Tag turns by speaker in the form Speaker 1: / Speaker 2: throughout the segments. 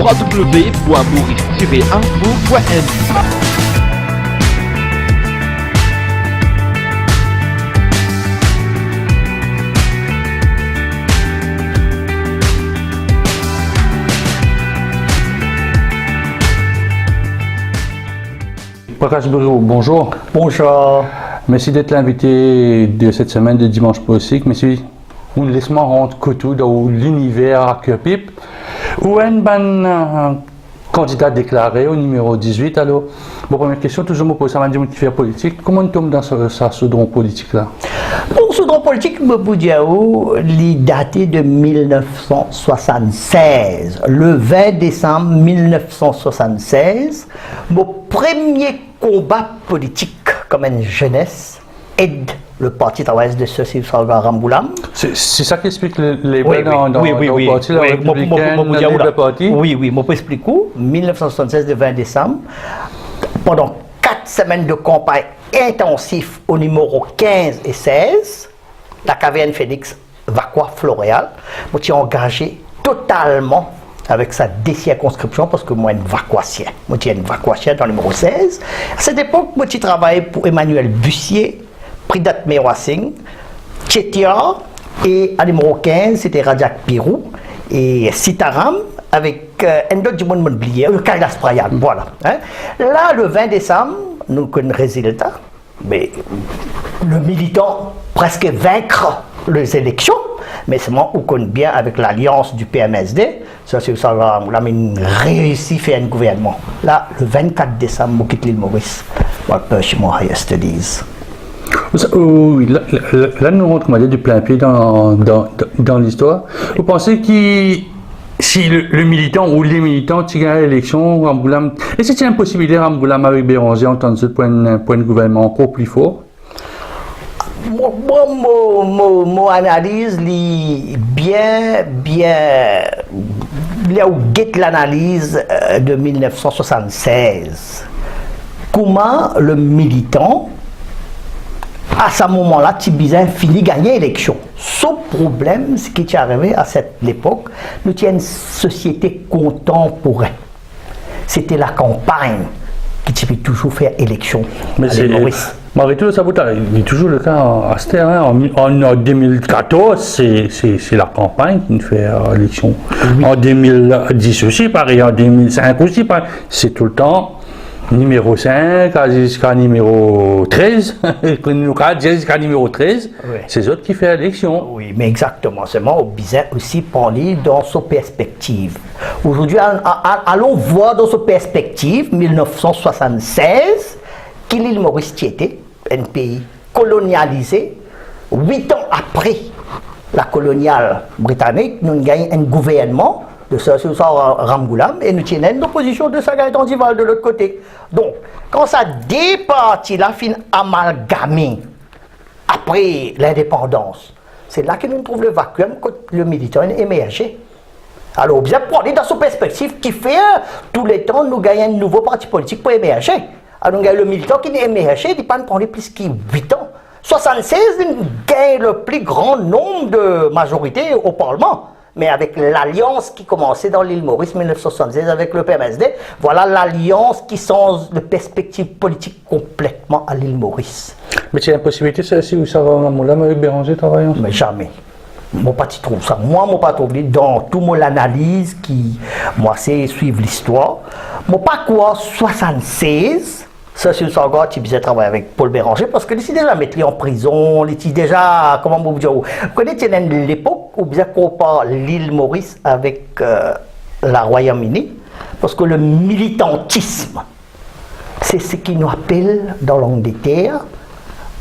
Speaker 1: www.maurice-info.info.
Speaker 2: Prakash Berou, bonjour.
Speaker 3: Bonjour.
Speaker 2: Merci d'être l'invité de cette semaine de Dimanche Politique. Merci. On laisse-moi rendre couteau dans l'univers à Pip. Où est un candidat déclaré au numéro 18? Alors, bon, première question, toujours me pose ça, m'a dit qui fait politique. Comment on tombe dans ce don politique là?
Speaker 3: Pour ce don politique, je peux dire il est daté de 1976. Le 20 décembre 1976, mon premier combat politique comme une jeunesse aide le Parti travailliste de Sossi Salga Ramboulam.
Speaker 2: C'est ça qui explique les
Speaker 3: oui,
Speaker 2: dans le parti, la républicaine, le parti?
Speaker 3: Oui, je peux expliquer. 1976, le 20 décembre, pendant 4 semaines de campagne intensive au numéro 15 et 16, la caverne Phoenix Vacqua Floréal, je suis engagé totalement avec sa décirconscription parce que moi, je suis un vacuacien dans le numéro 16. À cette époque, moi, je travaillais pour Emmanuel Bussier, Pridat Mewasing, Tchetia, et à numéro 15, c'était Rajak Pirou et Sitaram avec un autre du monde oublié, le Kailas Prayan. Voilà. Hein. Là, le 20 décembre, nous connaissons le résultat, mais le militant presque vaincre les élections, mais seulement on connaît bien avec l'alliance du PMSD, ça c'est ça, on a réussi à faire un gouvernement. Là, le 24 décembre, on quitte l'île Maurice. What push more yesterdays.
Speaker 2: Oui, là nous rentrons du plein pied dans l'histoire. Vous pensez que si le militant ou les militants qui gagnent l'élection, Ramboulam, est-ce que c'est impossible de Ramboulam avec Béranger en tant que point de gouvernement encore plus fort?
Speaker 3: Mon analyse, bien, là où guette l'analyse de 1976. Comment le militant, à ce moment-là, Tibizin finit gagner l'élection. Ce problème, ce qui est arrivé à cette époque, nous tient une société contemporaine. C'était la campagne qui peut toujours faire élection.
Speaker 2: Mais c'est malgré tout, ça il est toujours le cas à ce terrain. En 2014, c'est la campagne qui nous fait élection. Oui. En 2010 aussi, pareil. En 2005 aussi, pareil. C'est tout le temps numéro 5 jusqu'à numéro 13. Jusqu'à numéro 13, oui. C'est eux qui font l'élection.
Speaker 3: Oui, mais exactement. Seulement, on besoin aussi parler dans sa perspective. Aujourd'hui, allons voir dans sa perspective 1976 qui l'île Maurice était un pays colonialisé. 8 ans après la coloniale britannique, nous gagnons un gouvernement de Ramboulam et nous tenons une opposition de Sagaïtan Dival de l'autre côté. Donc, quand ça départit la fin amalgamée après l'indépendance, c'est là que nous trouvons le vacuum que le militant est émergé. Alors, bien pour aller dans cette perspective qui fait tous les temps nous gagnons un nouveau parti politique pour émerger. Alors, le militant qui est émergé, il ne peut pas prendre plus que 8 ans. 76, il gagne le plus grand nombre de majorités au Parlement. Mais avec l'alliance qui commençait dans l'île Maurice 1976 avec le PMSD, voilà l'alliance qui change de perspective politique complètement à l'île Maurice.
Speaker 2: Mais c'est une possibilité, ça, si vous savez, avec Béranger travailler ensemble?
Speaker 3: Mais jamais. Mon parti trouve ça. Moi, mon pas trouvé dans toute mon analyse qui, moi, c'est suivre l'histoire. Mon pas quoi 76. Ça, c'est le Sargat qui faisait travailler avec Paul Béranger parce que il déjà mis en prison, il était déjà, comment vous dire, vous connaissez l'époque où bien compare l'île Maurice avec la Royaume-Uni parce que le militantisme, c'est ce qui nous appelle dans l'Angleterre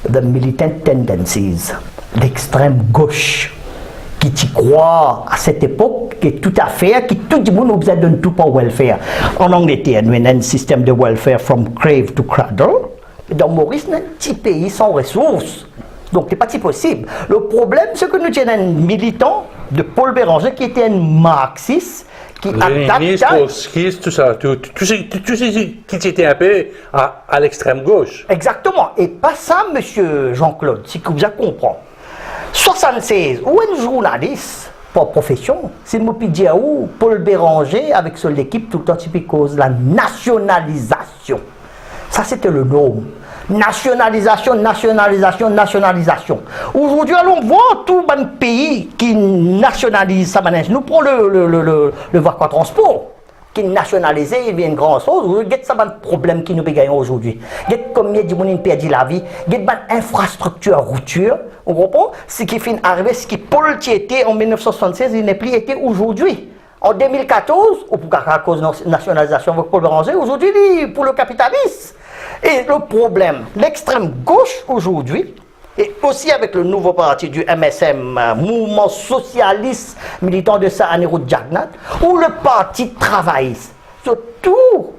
Speaker 3: the militant tendencies, l'extrême gauche. Qui t'y croit à cette époque, qui est tout à fait, qui tout le monde a besoin de tout pour welfare. En Angleterre, nous avons un système de welfare from crave to cradle. Dans Maurice, nous avons un petit pays sans ressources. Donc, ce n'est pas si possible. Le problème, c'est que nous avons un militant de Paul Béranger qui était un marxiste, qui
Speaker 2: attaque. Tout ça, tout ce qui était un peu à l'extrême gauche.
Speaker 3: Exactement. Et pas ça, monsieur Jean-Claude, si que vous comprenez. 76, où un journaliste par profession, si je puis dire où, Paul Béranger, avec son équipe, tout le temps, il cause la nationalisation. Ça, c'était le nom. Nationalisation, nationalisation, nationalisation. Aujourd'hui, allons voir tout le pays qui nationalise ça. Nous prenons le Vaca Transport, qui est nationalisé, il vient une grande chose. Regardez ça, un problème qui nous gagne aujourd'hui. Regardez combien de gens ont perdu la vie. Regardez l'infrastructure routière. On comprend? Ce qui finit arrivé, ce qui Paul qui était en 1976, il n'est plus été aujourd'hui. En 2014, ou pour à cause de la nationalisation avec Paul Béranger, aujourd'hui, pour le capitalisme. Et le problème, l'extrême gauche aujourd'hui, et aussi avec le nouveau parti du MSM, Mouvement Socialiste Militant de Sahanero Jagnat, ou le parti travailliste, surtout,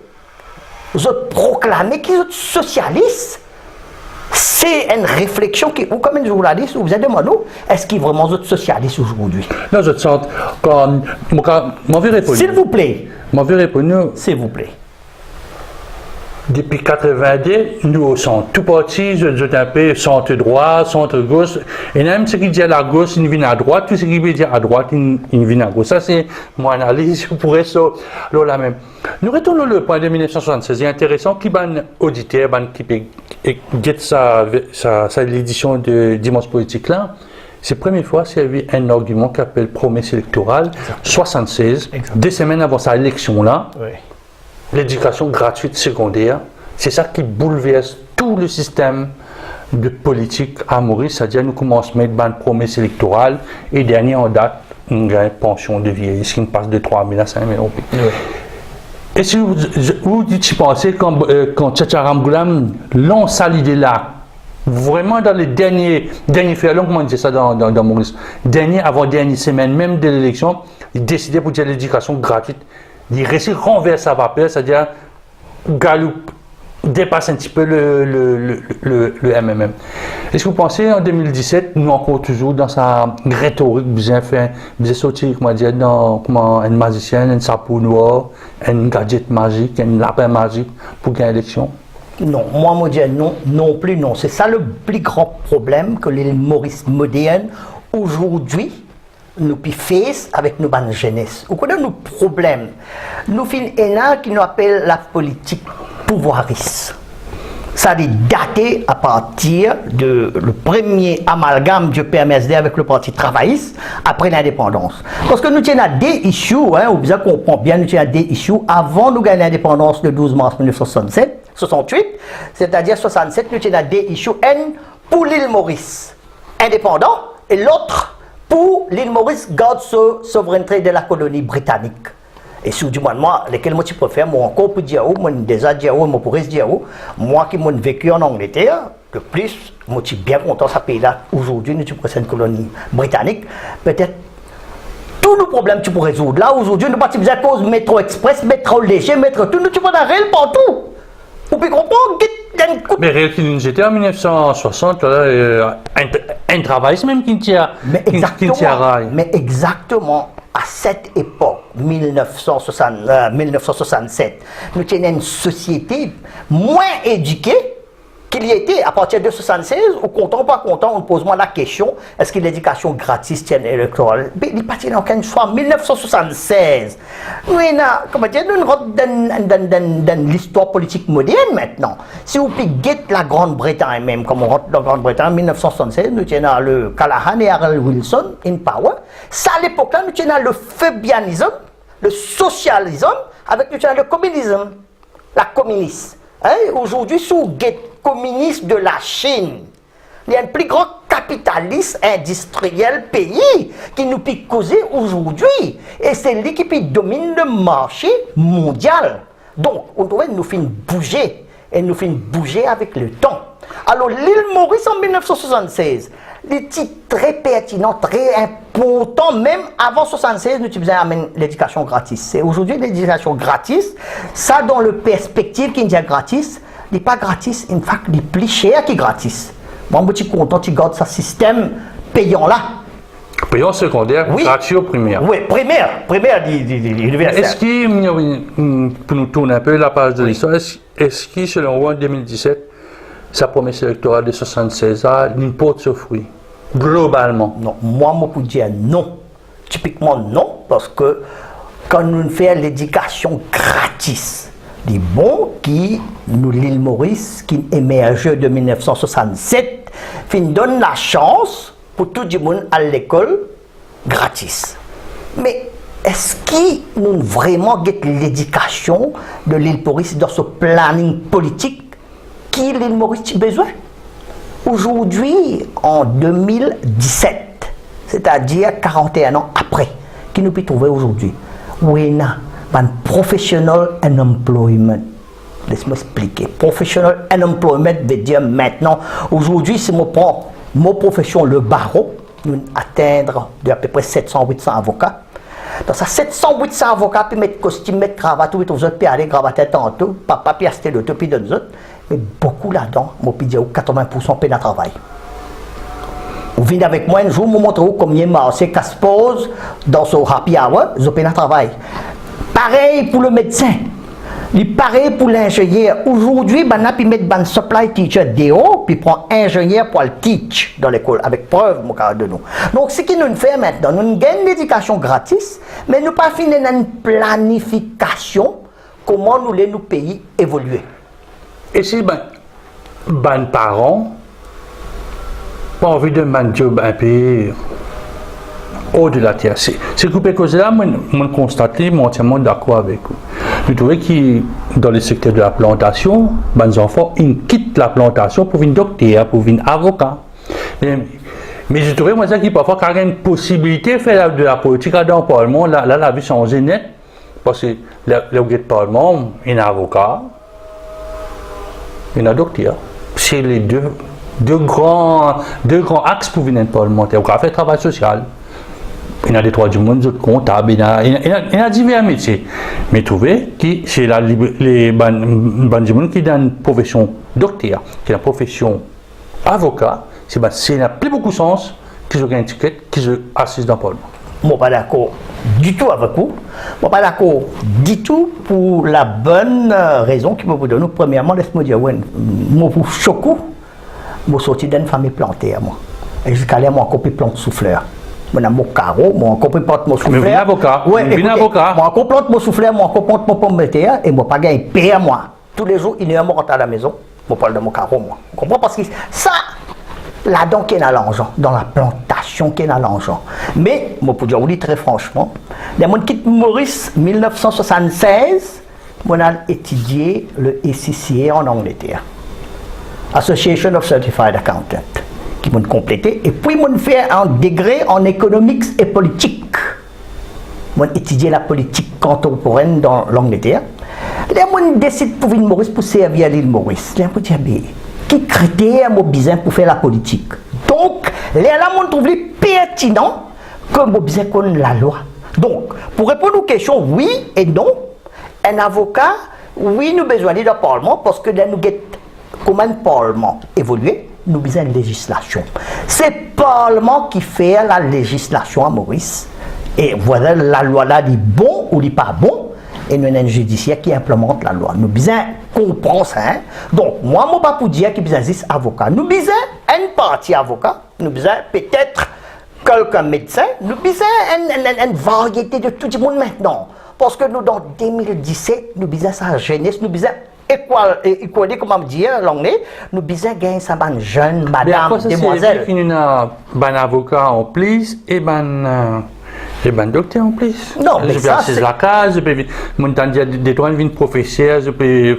Speaker 3: ils ont proclamé qu'ils sont socialistes. C'est une réflexion qui, ou comme un journaliste, vous avez demandé, est-ce qu'ils sont vraiment socialistes aujourd'hui?
Speaker 2: Non, je sens comme.
Speaker 3: S'il vous plaît.
Speaker 2: S'il
Speaker 3: vous plaît.
Speaker 2: Depuis 90, nous sommes tout partis, je un peu centre droit, centre gauche, et même ce qui dit à la gauche, il vient à droite, tout ce qui veut dire à droite, il vient à gauche. Ça, c'est mon analyse pour ça. Alors, là même. Nous retournons le point de 1976. C'est intéressant qui ban auditeur, qui get sa l'édition de Dimanche Politique là. C'est la première fois qu'il y avait un argument qui s'appelle promesse électorale, 76, des semaines avant sa élection là. Oui. L'éducation gratuite secondaire, c'est ça qui bouleverse tout le système de politique à Maurice, c'est-à-dire nous commençons à mettre une promesse électorale et dernier en date, une pension de vieillesse qui passe de 3 000 à 5 000 euros. Oui. Et si vous pensez quand Tchatcharam Goulam lance l'idée là, vraiment dans les derniers faits, comment on dit ça dans Maurice, avant-dernière semaine même de l'élection, il décidait pour dire l'éducation gratuite. Il réussit à renverser sa vapeur, c'est-à-dire Galoup dépasse un petit peu le MMM. Est-ce que vous pensez en 2017, nous encore toujours dans sa rhétorique, bien sorti, comment dire, dans un magicien, un sapot noir, un gadget magique, un lapin magique pour gagner l'élection?
Speaker 3: Non, moi, je dis non plus, non. C'est ça le plus grand problème que les Maurice modernes aujourd'hui nous faisons avec nos bonnes jeunesse. Nous connaissons nos problèmes. Nous faisons un qui nous appelle la politique pouvoiriste. Ça a daté à partir du premier amalgame du PMSD avec le Parti travailliste après l'indépendance. Parce que nous tenons des issues, hein, vous comprenez bien, nous tenons des issues avant de gagner l'indépendance le 12 mars 1968, c'est-à-dire 67, nous tenons des issues N pour l'île Maurice, indépendant, et l'autre pour l'île Maurice garde sa souveraineté de la colonie britannique. Et si vous dites, moi, lesquels moi tu préfères, moi encore pour dire, moi déjà dire, moi pourrais dire, moi qui m'ai vécu en Angleterre, de plus, moi je suis bien content de ce pays-là. Aujourd'hui, nous sommes une colonie britannique. Peut-être tous nos problèmes tu peux résoudre. Là, aujourd'hui, nous partons à cause métro express, métro léger, métro tout, nous tu peux réel partout. Vous pouvez comprendre?
Speaker 2: Mais réel qui nous était en 1960, un travail même qui tient.
Speaker 3: Mais exactement. À cette époque, 1967, nous tenions une société moins éduquée qu'il y était à partir de 1976, ou content ou pas content, on pose moi la question, est-ce que l'éducation gratis tient électorale? Mais il n'y a pas aucun choix. 1976, nous rentrons dans l'histoire politique moderne maintenant. Si vous guettez la Grande-Bretagne même, comme on rentre dans la Grande-Bretagne en 1976, nous tenons le Callaghan et Harold Wilson in power. Ça à l'époque-là, nous tenons le Fabianisme, le socialisme, avec nous tenons le communisme, la communiste. Hein? Aujourd'hui, sous le communiste de la Chine, il y a un plus grand capitaliste industriel pays qui nous peut causer aujourd'hui. Et c'est lui qui domine le marché mondial. Donc, on doit nous faire bouger. Et nous faire bouger avec le temps. Alors, l'île Maurice en 1976, était très pertinent, très important, même avant 1976, nous utilisions l'éducation gratis. Et aujourd'hui, l'éducation gratis, ça dans le perspective qui est gratis, n'est pas gratis, en fait, il est plus cher que gratis. Moi, je suis content tu gardes ce système payant là.
Speaker 2: Payant secondaire,
Speaker 3: oui.
Speaker 2: Ratio primaire.
Speaker 3: Oui, primaire universitaire.
Speaker 2: Est-ce qu'il, pour nous tourner un peu la page de l'histoire, est-ce qu'il, selon vous, en 2017, sa promesse électorale de 1976 a une porte sur fruit, globalement?
Speaker 3: Non, moi, je peux dire non. Typiquement non, parce que quand nous faisons l'éducation gratis, les bons qui, nous l'île Maurice, qui émerge de 1967, fin donne la chance pour tout le monde à l'école gratis. Mais est-ce que nous vraiment get l'éducation de l'île Maurice dans ce planning politique qui l'île Maurice a besoin? Aujourd'hui, en 2017, c'est-à-dire 41 ans après, qui nous peut trouver aujourd'hui, où il y a un professional unemployment. Laisse-moi expliquer. Professional unemployment veut dire maintenant, aujourd'hui, si je prends mon profession, le barreau, nous atteindre de à peu près 700-800 avocats. Dans ça, 700-800 avocats, puis mettre costume, mettre cravate, puis tous autres, puis aller gravater tantôt, papa, puis acheter l'auto, puis donner autres. Mais beaucoup là-dedans, moi, puis dire 80% peine à travail. Vous venez avec moi un jour, vous montrez combien de marchés qu'à se pose dans ce happy hour, vous peine à travail. Pareil pour le médecin. Pareil pour l'ingénieur. Aujourd'hui, on a pu mettre un supply teacher DO, puis prend ingénieur pour le teach dans l'école, avec preuve, mon cas de nous. Donc, ce qui nous fait maintenant, nous gagnons l'éducation gratis, mais nous pas fini une planification, comment nous les nous pays évoluer.
Speaker 2: Et si ben parents pas envie de un job un peu au-delà de ça. C'est que cause là, moi constaté, moi entièrement d'accord avec vous. Nous trouvons que dans le secteur de la plantation, les enfants ils quittent la plantation pour venir docteur, pour venir avocat. Mais je trouvais moi ça qu'il parfois qu'il y a une possibilité de faire de la politique dans le Parlement, là la vie change net parce que le Parlement, il y a un avocat, il y a un docteur. C'est les deux grands axes pour venir parlementaire. On a fait travail social. Il y a des droits du monde, des comptables, il y a divers métiers. Mais trouvez que c'est les gens qui ont une profession docteur, qui ont une profession avocat, c'est n'a plus beaucoup de sens qu'ils ont une étiquette, qu'ils assistent dans le Parlement.
Speaker 3: Je ne suis pas d'accord du tout avec vous. Je ne suis pas d'accord du tout pour la bonne raison qui me vous donne. Premièrement, laisse-moi dire, moi, pour choquer, je suis sorti d'une famille plantée à moi. Et jusqu'à là, moi, encore plus plante souffleur. Moi, j'ai mon carreau, moi, encore plus plante mon souffleur.
Speaker 2: Mais avocat.
Speaker 3: Oui,
Speaker 2: avocat.
Speaker 3: Moi, encore plante mon souffleur, moi, encore plante mon pomme de terre, et moi, pas gagner paix à moi. Tous les jours, il y a un mort à la maison. Je parle de mon carreau, moi. Vous comprenez? Parce que ça, là-dedans, qui est dans l'argent, dans la plantation qui est dans l'argent. Mais, moi, pour dire, vous dites très franchement, les gens qui quittent Maurice 1976, moi, j'ai étudié le ACCA en Angleterre. Association of Certified Accountants, qui m'ont complété, et puis m'ont fait un degré en économique et politique. M'ont étudié la politique contemporaine dans l'Angleterre. Là, m'ont décidé pour venir Maurice pour servir à l'île Maurice. Là, m'ont dit, quels critères m'ont besoin pour faire la politique? Donc, là, m'ont trouvé pertinent que m'ont besoin qu'on la loi. Donc, pour répondre aux questions, oui et non, un avocat, oui, nous besoin d'aller dans le Parlement parce que là, nous avons comment le Parlement évoluer, nous avons une législation. C'est le Parlement qui fait la législation à Maurice. Et voilà, la loi là dit bon ou dit pas bon. Et nous avons un judiciaire qui implémente la loi. Nous avons comprendre ça. Hein? Donc, moi, je ne pas pour dire qu'il y a des avocats. Nous avons une partie avocat. Nous avons peut-être quelqu'un médecin. Nous avons une variété de tout le monde maintenant. Parce que nous, dans 2017, nous avons sa jeunesse, nous avons équalité, comment dire, l'anglais, nous avons gagné ça, jeune madame, demoiselle.
Speaker 2: Il y a un avocat en plus et un docteur en plus.
Speaker 3: Non, mais
Speaker 2: je
Speaker 3: ça,
Speaker 2: c'est la case, je peux dire des droits de professeur, je peux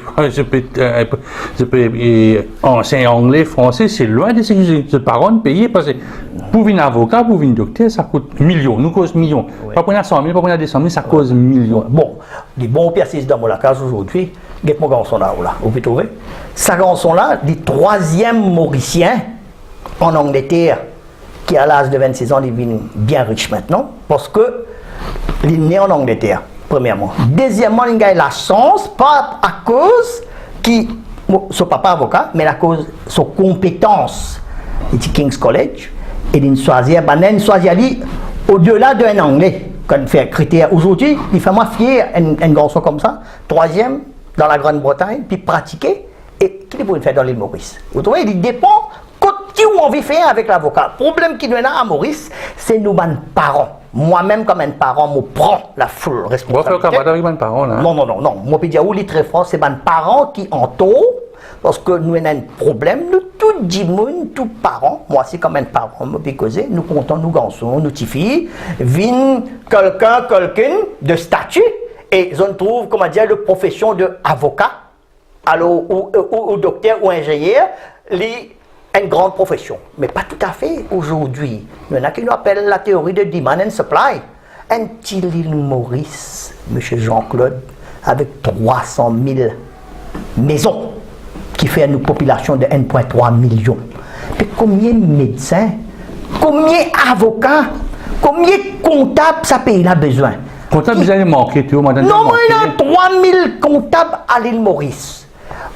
Speaker 2: enseigner anglais, français, c'est loin de ce que je parents payer parce que pour un avocat, pour un docteur, ça coûte millions, nous cause millions. Oui. Pas pour 100 000, pas pour 200 000, ça cause millions.
Speaker 3: Bon, les bons persistent dans mon case aujourd'hui. Get mon garçon là, vous pouvez trouver. Ce garçon-là, le troisième Mauricien en Angleterre, qui à l'âge de 26 ans, il est bien riche maintenant, parce que il est né en Angleterre, premièrement. Deuxièmement, il a la chance, pas à cause qui son papa avocat, mais à cause de son compétence. Il est King's College, et il choisit au-delà d'un anglais, quand il fait un critère. Aujourd'hui, il fait moi fier un garçon comme ça, troisième dans la Grande-Bretagne, puis pratiquer, et qu'il est pour faire dans l'île Maurice. Vous voyez, il dépend qui ont envie de faire avec l'avocat. Le problème qui nous est à Maurice, c'est nous, les parents. Moi-même, comme un parent, je prends la full responsabilité.
Speaker 2: Vous faites avec les parents, là?
Speaker 3: Non. Moi, je peux dire, oui, très fort, c'est les parents qui entourent, parce que nous avons un problème, nous, tout le monde, tous parents, moi, c'est comme un parent, je peux causer, nous comptons, nous garçons, nous petites filles, viennent quelqu'un de statut, et on trouve, comment dire, la profession d'avocat, alors, ou docteur ou ingénieur, une grande profession. Mais pas tout à fait aujourd'hui. Il y en a qui nous appellent la théorie de demand and supply. Un petit l'île Maurice, M. Jean-Claude, avec 300 000 maisons, qui fait une population de 1,3 million. Mais combien de médecins, combien d'avocats, combien de comptables ça pays a besoin?
Speaker 2: Comptable, vous allez manquer, tu vois,
Speaker 3: non, il y a 3000 comptables à l'île Maurice.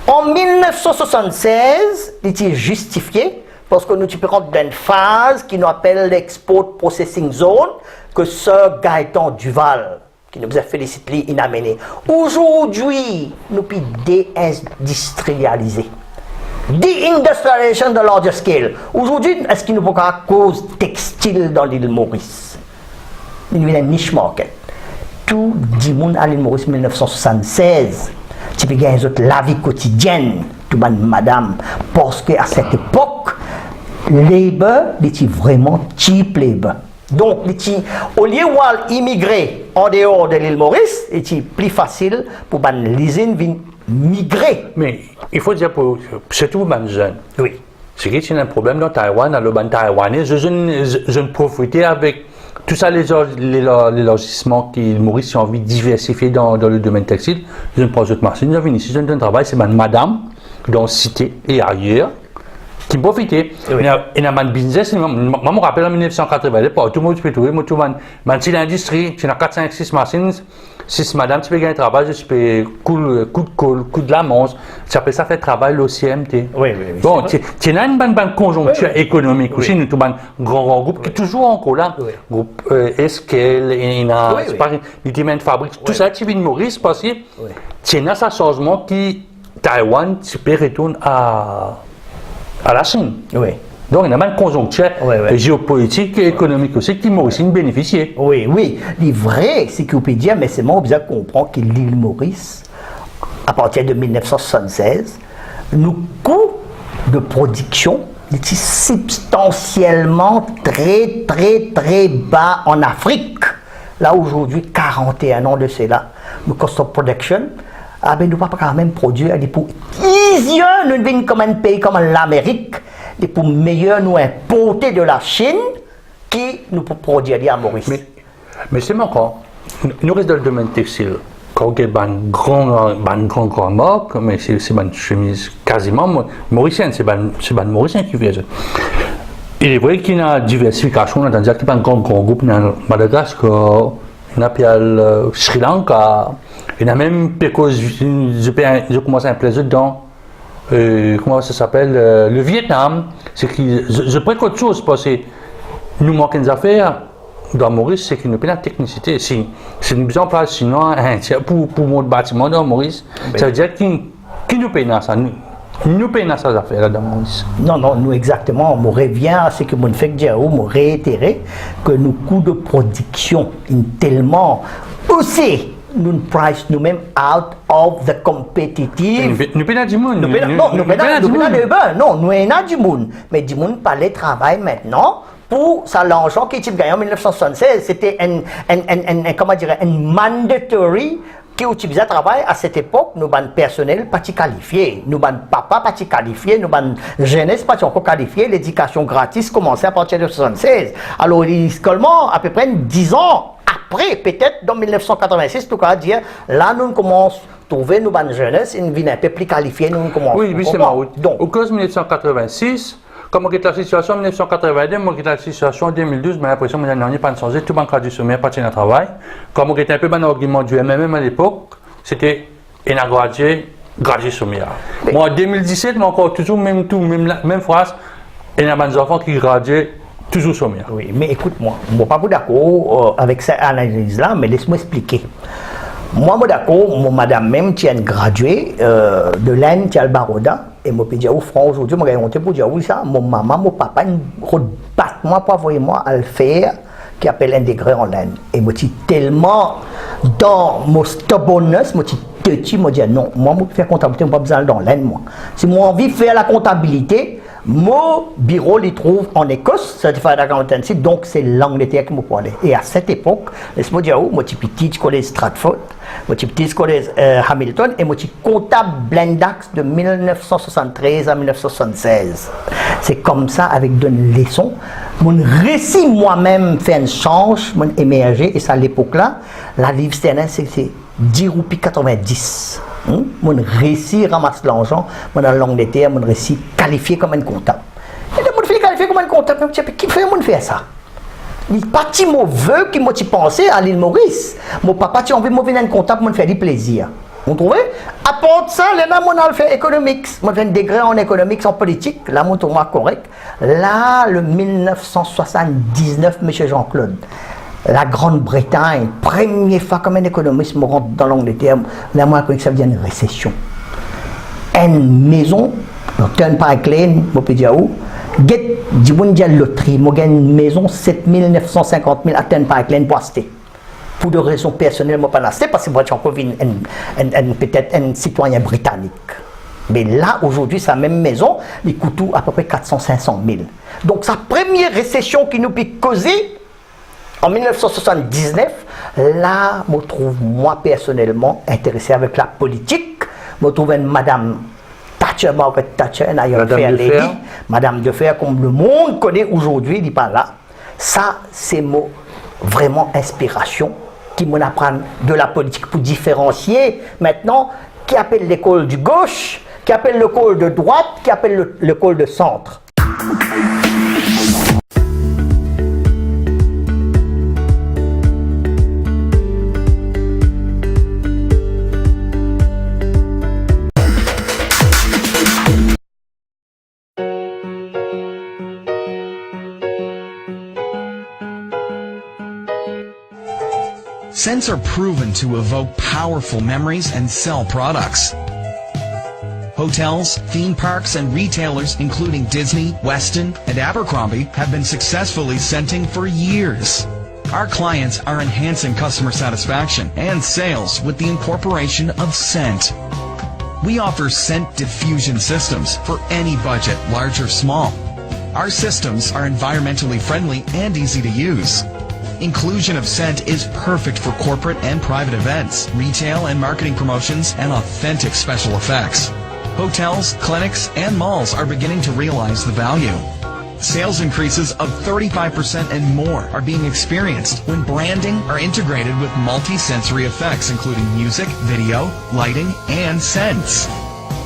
Speaker 3: En 1976, il était justifié parce que nous sommes dans une phase qui nous appelle l'Export Processing Zone, que Sir Gaëtan Duval, qui nous a félicité, il a mené. Aujourd'hui, nous pouvons déindustrialiser. Déindustrialisation de large scale. Aujourd'hui, est-ce qu'il nous faut à cause textile dans l'île Maurice? Il y a une niche market. Tout le monde à l'île Maurice 1976. Tu peux gagner la vie quotidienne, tout le monde, madame, parce qu'à cette époque, labor était vraiment cheap labor. Donc, au lieu d'immigrer en dehors de l'île Maurice, c'était plus facile pour l'usine de migrer.
Speaker 2: Mais il faut dire, surtout les jeunes.
Speaker 3: Oui.
Speaker 2: C'est qu'il y a un problème dans Taïwan, dans le ban taïwanais. Je ne profitais avec tout ça, les logissements qui Maurice a envie de diversifier dans le domaine textile. Je ne prends autre machine, je viens ici, je donne un travail, c'est madame, dans la cité et ailleurs, qui me profitait. Oui. Il y a un business, moi je me rappelle en 1980, tout le monde peut trouver, tout le monde, l'industrie, tu as 4, 5, 6 machines, 6 madame, tu peux gagner un travail, tu peux coup de colle, coup de la manche, tu appelles ça fait travail, l'OCMT.
Speaker 3: Oui.
Speaker 2: Bon, tu as une bonne conjoncture économique aussi, nous avons un grand groupe qui est toujours encore là. Groupe Esquel, il y a des domaines de fabrique, tout ça, tu viens de Maurice parce que tu as un changement qui, Taïwan, tu peux retourner à la Chine.
Speaker 3: Oui.
Speaker 2: Donc, il y a une conjoncture géopolitique et économique aussi qui Maurice bénéficié.
Speaker 3: Oui. Le vrai, c'est qu'on peut dire, mais c'est moi qui comprends que l'île Maurice, à partir de 1976, le coût de production est substantiellement très bas en Afrique. Là, aujourd'hui, 41 ans de cela, le cost of production, nous ne pouvons pas quand même produire des pour easier, nous venons comme un pays comme l'Amérique, des pour meilleur nous importer de la Chine qui nous peut produire à Maurice.
Speaker 2: Mais c'est encore, nous restons dans le domaine textile. Quand il y a une grande marque, mais c'est une chemise quasiment mauricienne, c'est une mauricien qui fait ça. Il est vrai qu'il y a une diversification, c'est-à-dire qu'il y a un grand groupe dans Madagascar, il y a le Sri Lanka, il y a même, je commence à un plaisir dans, comment ça s'appelle, le Vietnam. C'est que je prends autre chose parce que nous manquons des affaires dans Maurice, c'est qu'il nous paye la technicité. Si nous faisons pas sinon pour mon bâtiment dans Maurice, ça veut dire qui nous paye dans ça. Nous payons ces affaires dans Maurice.
Speaker 3: Non, nous exactement, on revient à ce que mon fait dire, on réitérer que nos coûts de production sont tellement aussi nous price nous-mêmes out of the competitive.
Speaker 2: Nous payons du monde.
Speaker 3: Nous payons du monde. Mais du monde pas le travail maintenant. Pour ça, l'argent qui était gagné en 1976, c'était un mandatory qui utilisait le travail à cette époque, nous avons personnel pas qualifié, nous avons papa pas qualifié, nous avons jeunesse pas encore qualifié, l'éducation gratis commençait à partir de 1976. Alors, seulement à peu près 10 ans après, peut-être dans 1986, tout cas dire, là nous commençons à trouver nous avons jeunesse, une vie un peu plus qualifiée, nous commençons.
Speaker 2: Oui, c'est marrant. Donc, au cause de 1986, comme on est la situation en 1982, on est la situation en 2012, mais l'impression que nous n'avons pas changé, tout le monde a du sommet, pas de travail. Comme on était un peu dans l'argument du MMM à l'époque, c'était un gradué sommet. Moi en 2017, mais encore toujours même phrase, il y a des enfants qui graduent toujours sommet.
Speaker 3: Oui, mais écoute-moi, je ne suis pas d'accord avec cette analyse-là, mais laisse-moi expliquer. Moi, je suis d'accord, madame même, qui est une graduée de l'AN, qui est le Baroda. Et moi, je dis, au front, aujourd'hui, je vais monter pour dire, oui, ça, mon maman, mon papa, ils battent moi pour envoyer moi à le faire, qui appelle intégrer en laine. Et moi, je tellement dans mon stubbornness, moi, je dis, non, moi, je faire comptabilité, je n'ai pas besoin dans laine, moi. Si moi, envie de faire la comptabilité, mon bureau les trouve en Écosse, Certified Accountancy, donc c'est l'Angleterre qui me parlait. Et à cette époque, laisse-moi dire, moi, je suis petit, je connais Stratford, moi, je suis petit, je connais Hamilton, et moi, je suis comptable Blendax de 1973 à 1976. C'est comme ça, avec une leçon, mon récit moi-même fait un change, mon émergé, et ça à l'époque-là, la livre sterling, c'est 10 roupies 90. Mon récit ramasse l'argent, mon l'Angleterre, mon récit qualifié comme un comptable. Et là, mon fait qualifié comme un comptable, qui fait mon faire ça? Il parti mauvais qui m'a pensé à l'île Maurice. Mon papa tu envie de venir un comptable, mon faire du plaisir. Vous trouvez? À part ça, là, mon a fait économics, mon fait un degré en économics, en politique, là, mon tournoi correct. Là, le 1979, monsieur Jean-Claude. La Grande-Bretagne, première fois comme un économiste me rentre dans l'Angleterre, là, moi, ça veut dire une récession. Une maison, dans Turnpike Lane, je peux dire où, get du mondial loterie, moi, j'ai une maison 7 950 000 à Turnpike Lane pour acheter. Pour des raisons personnelles, je ne peux pas acheter parce que moi, j'ai encore peut-être un citoyen britannique. Mais là, aujourd'hui, sa même maison, il coûte à peu près 400-500 000. Donc, sa première récession qui nous peut causer, en 1979, là, je me trouve, moi, personnellement, intéressé avec la politique. Je me trouve une Madame Thatcher, Margaret Thatcher, Madame de Fer, comme le monde connaît aujourd'hui, il n'est pas là. Ça, c'est vraiment inspiration qui m'apprend de la politique pour différencier maintenant qui appelle l'école du gauche, qui appelle l'école de droite, qui appelle l'école de centre.
Speaker 1: Scents are proven to evoke powerful memories and sell products. Hotels, theme parks, and retailers including Disney, Westin, and Abercrombie have been successfully scenting for years. Our clients are enhancing customer satisfaction and sales with the incorporation of scent. We offer scent diffusion systems for any budget, large or small. Our systems are environmentally friendly and easy to use. Inclusion of scent is perfect for corporate and private events, retail and marketing promotions, and authentic special effects. Hotels, clinics, and malls are beginning to realize the value. Sales increases of 35% and more are being experienced when branding are integrated with multi-sensory effects including music, video, lighting, and scents.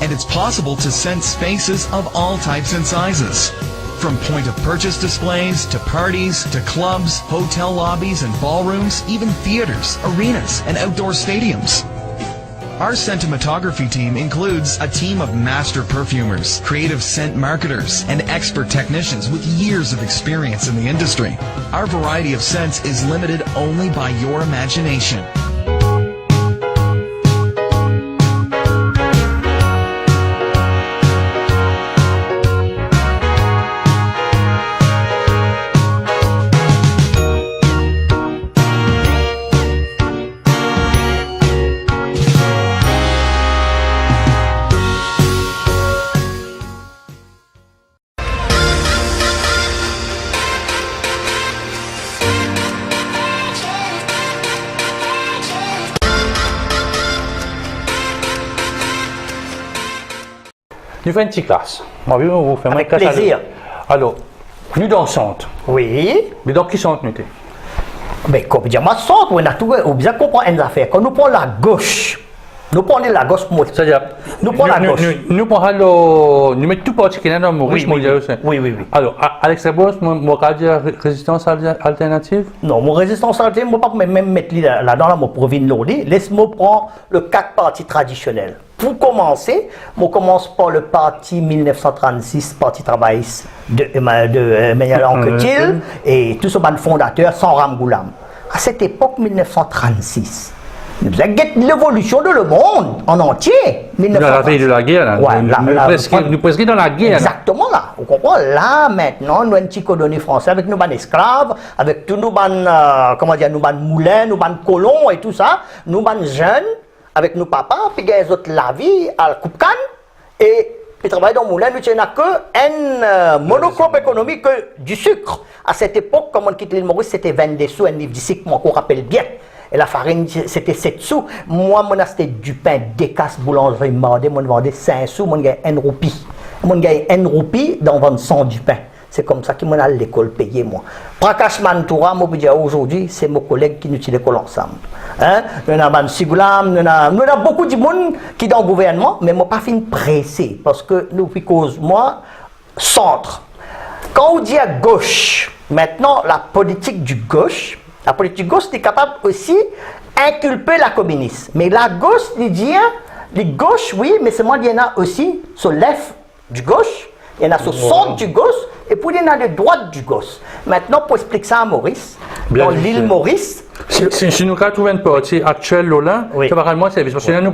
Speaker 1: And it's possible to scent spaces of all types and sizes. From point-of-purchase displays, to parties, to clubs, hotel lobbies and ballrooms, even theaters, arenas, and outdoor stadiums. Our sentimentography team includes a team of master perfumers, creative scent marketers, and expert technicians with years of experience in the industry. Our variety of scents is limited only by your imagination.
Speaker 2: Nous faisons une petite classe. Vous faites
Speaker 3: avec plaisir.
Speaker 2: Alors, nous dans le centre.
Speaker 3: Oui.
Speaker 2: Mais dans qui centre nous sommes?
Speaker 3: Mais comme je dis, moi, centre, on a tout, on bien comprendre une affaire. Quand nous prenons la gauche, nous prenons la gauche,
Speaker 2: c'est-à-dire,
Speaker 3: nous prenons la gauche.
Speaker 2: Nous prenons nous mettons tout particulier dans Maurice.
Speaker 3: Oui.
Speaker 2: Alors, à l'extrême, moi, je dire résistance alternative?
Speaker 3: Non, mon résistance alternative, je ne peux pas même mettre là-dedans, moi, pour venir l'audio. Laisse-moi prendre le 4 partis traditionnels. Pour commencer, on commence par le parti 1936, parti travailliste de Emmanuel Anquetil et tout ce band fondateur, sans Ram Goulam. À cette époque, 1936, Nous avons l'évolution de le monde en entier.
Speaker 2: Dans la veille de la guerre, là.
Speaker 3: Ouais,
Speaker 2: Nous presque dans la guerre.
Speaker 3: Exactement là. Vous comprenez? Là, maintenant, nous avons une petite colonie française avec nos esclaves, avec tous nos moulins, nos colons et tout ça. Nous jeunes, avec nos papas, puis les autres la vie à la coupe canne. Et ils travaillent dans le moulin, nous n'avons que un monocrope économique du sucre. À cette époque, comme on quitte l'île Maurice, c'était 22 sous, un livre d'ici que moi on rappelle bien. Et la farine, c'était 7 sous. Moi, mon c'était du pain, des casses, boulangerie, mordé, moi, je vendais 5 sous, moi, je gagnais 1 roupie. Moi, je gagnais 1 roupie dans vendre 100 du pain. C'est comme ça que moi, à l'école payé, moi. Prakash Mantoura, moi, je dis aujourd'hui, c'est mon collègue qui nous tire l'école ensemble. Hein? Nous avons Sigoulam, nous avons beaucoup de monde qui sont dans le gouvernement, mais moi, pas fini pressé. Parce que nous, puis cause, moi, centre. Quand on dit à gauche, maintenant, la politique du gauche est capable aussi d'inculper la communiste. Mais la gauche, il dit, les gauches, oui, mais c'est moi, il y en a aussi sur l'F du gauche, il y en a sur le centre du gauche, et puis il y en a de droite du gauche. Maintenant, pour expliquer ça à Maurice, dans l'île Maurice...
Speaker 2: Si nous trouvons une partie actuelle, là,
Speaker 3: oui.
Speaker 2: Ça va rendre moins service. Parce que nous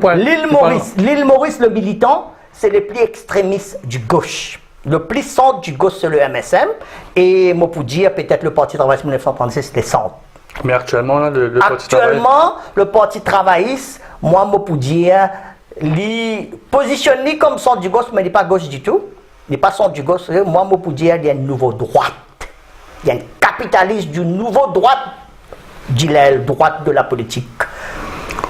Speaker 3: l'île Maurice, le militant, c'est le plus extrémiste du gauche. Le plus centre du gauche, c'est le MSM. Et moi, pour dire, peut-être le Parti travailliste 1936, c'était centre.
Speaker 2: Mais actuellement, là,
Speaker 3: le Parti travailliste, moi, pour dire, il positionne comme centre du gauche, mais il n'est pas gauche du tout. Il n'est pas centre du gauche. Moi, pour dire, il y a une nouvelle droite. Il y a un capitaliste du nouveau droite, dit l'aile droite de la politique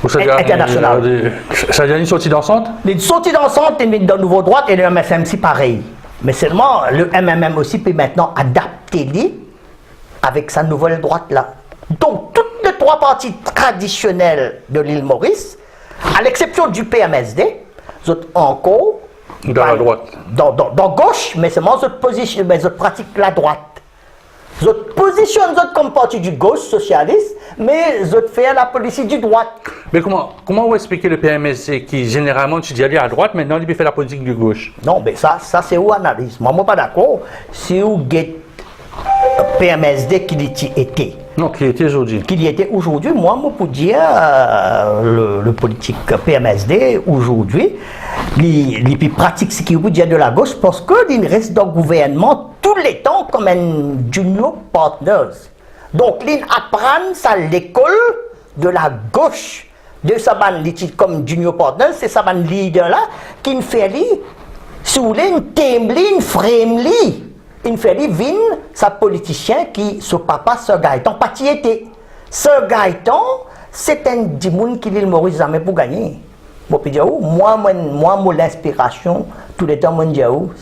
Speaker 3: internationale.
Speaker 2: Ça a une sortie d'ensemble?
Speaker 3: Les sorties d'ensemble, il y a une nouvelle droite et le MSM, c'est pareil. Mais seulement, le MMM aussi peut maintenant adapter lui avec sa nouvelle droite-là. Donc, toutes les 3 partis traditionnels de l'île Maurice, à l'exception du PMSD, sont encore
Speaker 2: dans la droite.
Speaker 3: Dans gauche, mais seulement ils pratiquent la droite. Ils positionnent comme parti du gauche socialiste, mais ils font la politique du droite.
Speaker 2: Mais comment vous expliquez le PMSD qui, généralement, tu dis aller à droite, maintenant, il peut faire la politique du gauche?
Speaker 3: Non, mais ça c'est où analyse. Moi, je ne suis pas d'accord. Si vous avez PMSD qui était.
Speaker 2: Non, qui était aujourd'hui.
Speaker 3: Qu'il était aujourd'hui, moi, je peux dire le politique PMSD aujourd'hui, il pratique ce qu'il veut dire de la gauche parce qu'il reste dans le gouvernement tous les temps comme un junior partner. Donc, il apprend ça à l'école de la gauche. De sa bande comme junior partner, c'est sa bande leader là qui fait lui, sous une thème, une frame lui. Il fait vin sa politicien qui, son papa, Sir Gaëtan, pas y était. Sir Gaëtan, c'est un dimoun qui l'île Maurice jamais pour gagner. Moi, l'inspiration, tout le temps,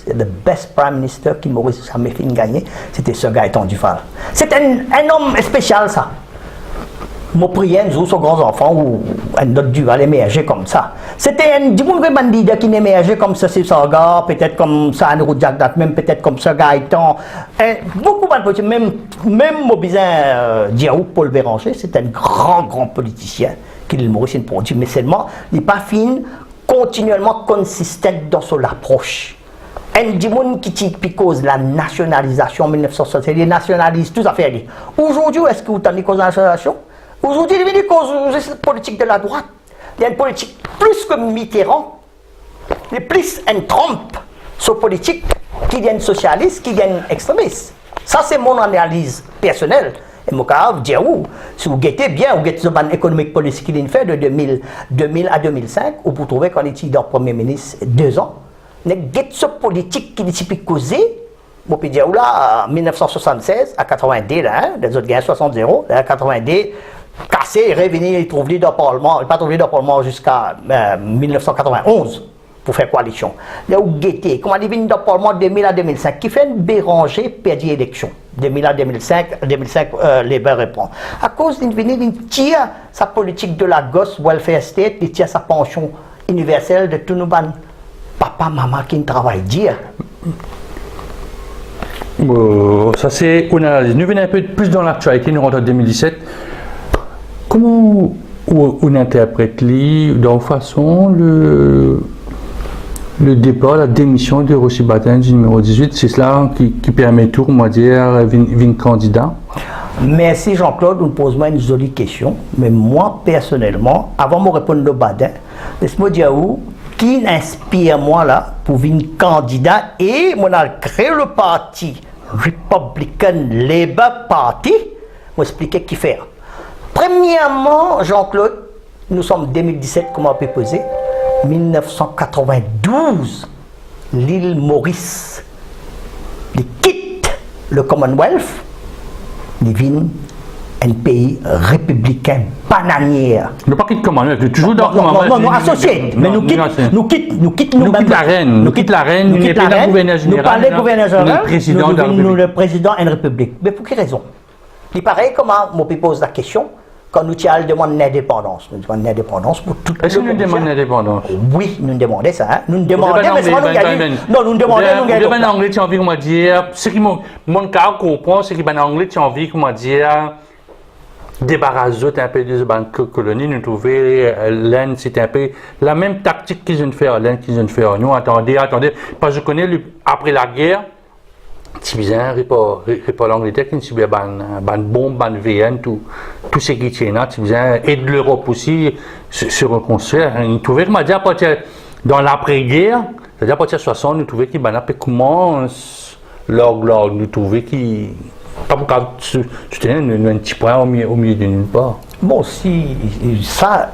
Speaker 3: c'est le best prime minister qui Maurice jamais fait gagner, c'était Sir Gaëtan Dufal. C'est un homme spécial, ça. Mon prière, nous sommes grands enfants ou un autre Duval émerger comme ça. C'était un leader qui émergeait comme ça, c'est Sargar, peut-être comme ça, Andrew Jack, même peut-être comme ça, Gaëtan. Beaucoup de politiciens, même Mobizin Diaou, Paul Béranger, c'est un grand politicien qui est le Maurice produit, mais seulement, il n'est pas fin, continuellement consistant dans son approche. Un dimoun qui cause la nationalisation en 1960, les nationalistes, tout ça fait. Aujourd'hui, est-ce que vous avez cause de la nationalisation? Aujourd'hui, il y a une cause politique de la droite. Il y a une politique plus que Mitterrand, il y a plus un Trump sur politique qu'il y a un socialiste, qu'il y a un extrémiste. Ça, c'est mon analyse personnelle. Et mon cas, je dis, si vous guettez bien, vous guettez le économique politique qu'il a fait de 2000 à 2005, vous pouvez trouver qu'on était dans le Premier ministre 2 ans. Mais guettez ce politique qui est causé. Je peux dire, là, 1976 à 82, là, les autres gagnent 60-0, à 82, cassé, revenu, il trouve dans le Parlement, il n'a pas trouvé dans le Parlement jusqu'à 1991 pour faire coalition. Là où Guetté, comment il vient dans le Parlement de 2000 à 2005, qui fait une Béranger perdit l'élection. 2000 à 2005, les Verts répondent. À cause d'une venue, il tire sa politique de la gosse, welfare state, il tire sa pension universelle de tout nos ban. Papa, maman qui ne travaille dire.
Speaker 2: Ça c'est une analyse. Nous venons un peu plus dans l'actualité, nous rentrons en 2017. Comment on interprète dans façon le départ, la démission de Rossi Batin du numéro 18, c'est cela qui permet tout, on va dire, une candidat?
Speaker 3: Merci Jean-Claude, vous me posez une jolie question. Mais moi, personnellement, avant de me répondre au badin, laisse-moi dire qui inspire moi là pour venir candidat et on a créé le parti Republican Labour Party. Je vais expliquer qui faire. Premièrement, Jean-Claude, nous sommes en 2017, comment on peut poser 1992, l'île Maurice, il quitte le Commonwealth, il vient un pays républicain bananière.
Speaker 2: Ne pas quitter Commonwealth, il est toujours dans le
Speaker 3: Commonwealth. Non, associé. Mais nous quitte
Speaker 2: la reine. Nous quitte la reine, nous n'est pas le gouverneur général.
Speaker 3: Nous parlons gouverneur général,
Speaker 2: nous
Speaker 3: le président de la République. Mais pour quelle raison? Il paraît comment on peut poser la question quand nous demandons l'indépendance. Nous demandons l'indépendance pour tout le monde.
Speaker 2: Est-ce que nous demandons l'indépendance?
Speaker 3: Oui, nous demandons ça. Hein? Nous demandons, mais c'est pas nous gagner. Non, nous demandons, nous gagnons.
Speaker 2: En anglais, tu as envie, comment dire, ce qui mon cas comprend, c'est qu'en anglais, tu as envie, comment dire, débarrasser un peu des colonies, nous trouver l'Inde, c'est un peu la même tactique qu'ils ont fait à l'Inde, qu'ils ont fait à nous. Attendez, parce que je connais, après la guerre, si bien, pas l'Angleterre qui subit ban bombe, ban VN, tout ce qui tient là, si bien, et de l'Europe aussi se reconstruire. Nous trouvons que, à partir dans l'après-guerre, c'est-à-dire à partir de 60, nous trouvons qu'il commence nous trouvons qu'il pas pour un petit point au milieu de nulle part.
Speaker 3: Bon, si ça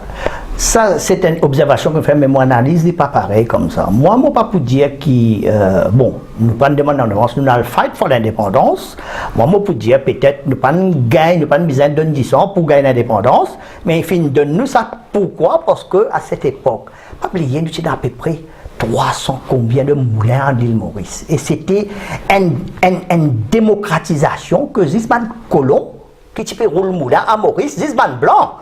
Speaker 3: c'est une observation que je fais, mais mon analyse n'est pas pareil comme ça. Moi, je ne peux pas pour dire que, bon, nous ne pas demander l'indépendance, nous allons fight pour l'indépendance. Moi, je peux dire peut-être nous pas gagner, nous pas besoin de 10 ans pour gagner l'indépendance, mais enfin, donne-nous ça. Pourquoi? Parce qu'à cette époque, pas oublier, nous étions à peu près 300 combien de moulins en l'île Maurice. Et c'était une démocratisation que Zisman colon, qui type roule moulin à Maurice, Zisman blanc.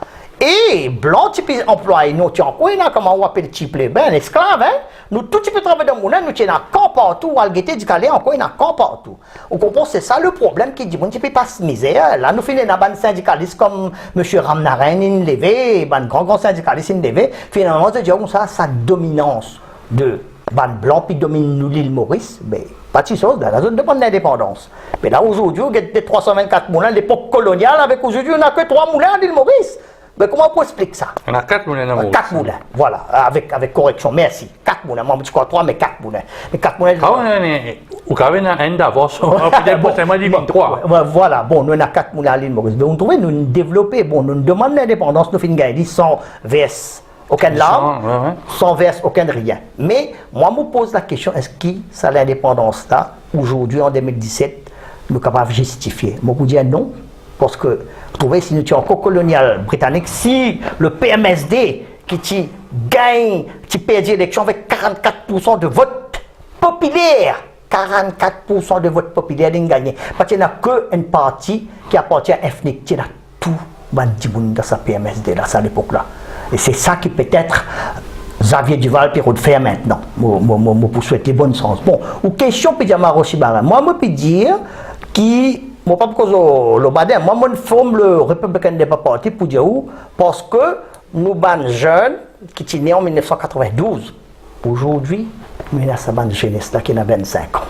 Speaker 3: Et blanc, type employé, nous, tu en comment on appelle type les ben, esclave, hein? Nous, tout type travail de moulin, nous, tu un camp partout, ou Algété du Calais, encore, il y a un camp partout. On comprend, c'est ça le problème qui dit, bon, tu peux pas se misère. Là, nous finissons dans un syndicaliste comme M. Ramnaren, il levé, un grand syndicaliste, il levé. Finalement, on se dit, ça, sa dominance de ban blanc puis domine nous l'île Maurice, mais pas de chose, dans la zone de bonne indépendance. Mais là aujourd'hui, on a des 324 moulins, l'époque coloniale, avec aujourd'hui, on n'a que 3 moulins à l'île Maurice. Mais comment on peut expliquer ça?
Speaker 2: On a 4 moulins à Maurice.
Speaker 3: 4 moulins, voilà, avec correction, merci. 4 moulins, moi je crois 3, mais 4 moulins. Mais 4 moulins.
Speaker 2: Ah ouais, vous avez un d'avance, peut-être dit 3.
Speaker 3: Voilà, bon, nous avons 4 moulins à l'île Maurice. Mais on trouve, nous développer, bon, nous demandons l'indépendance, nous finissons gagner sans VS. Aucune langue, sans verse, aucun rien. Mais moi, je me pose la question, est-ce que ça l'indépendance là, aujourd'hui en 2017, nous sommes capables de justifier? Moi, je vous dis non, parce que, vous trouvez, si nous sommes encore colonial britannique, si le PMSD qui gagne, qui perd l'élection avec 44% de vote populaire, 44% de vote populaire, il gagne. Parce qu'il n'y a qu'une partie qui appartient à FNIC, qui a tout dans sa PMSD là, à l'époque là. Et c'est ça qui peut-être Xavier Duval peut faire maintenant. Pour souhaiter bonne chance. Bon, ou question peut dire Marochibara. Moi, je peux dire qui, moi pas parce que le badin, moi je forme le Republican Labour Party pour dire où, parce que nous ban jeunes qui sont nés en 1992. Aujourd'hui, nous avons sa bande jeunesse là qui a 25 ans.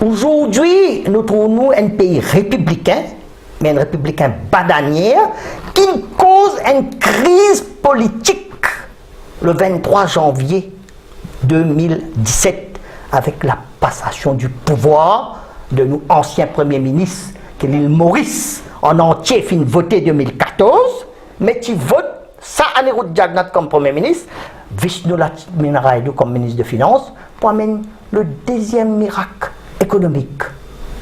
Speaker 3: Aujourd'hui, nous trouvons un pays républicain, mais un républicain bananière, qui cause une crise politique le 23 janvier 2017 avec la passation du pouvoir de nos anciens premiers ministres, que l'île Maurice en entier fin voté 2014, mais qui vote ça Anirudh Jagannath comme premier ministre, Vishnu Latminarayadu comme ministre de Finances, pour amener le deuxième miracle économique.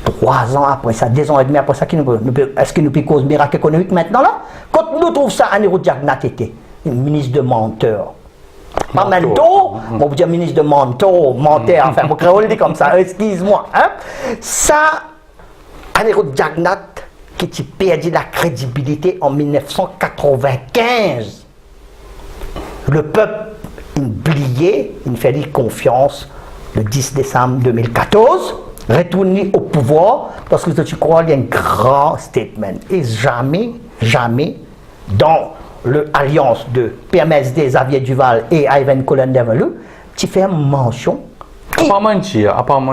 Speaker 3: 3 ans après ça, 2 ans et demi après ça, est-ce que nous pouvons cause miracle économique maintenant là? Quand nous trouvons ça, Anirudh Jagannath était ministre de menteur. Pas mentor, on peut dire ministre de mentor, menteur, enfin, mon créole dit comme ça, excuse-moi. Hein? Ça, Anirudh Jagannath, qui a perdu la crédibilité en 1995. Le peuple, il oublié, il fait confiance le 10 décembre 2014. Retourner au pouvoir, parce que tu crois qu'il y a un grand statement. Et jamais, dans l'alliance de PMSD, Xavier Duval et Ivan Colin Develu, tu fais mention
Speaker 2: Apparemment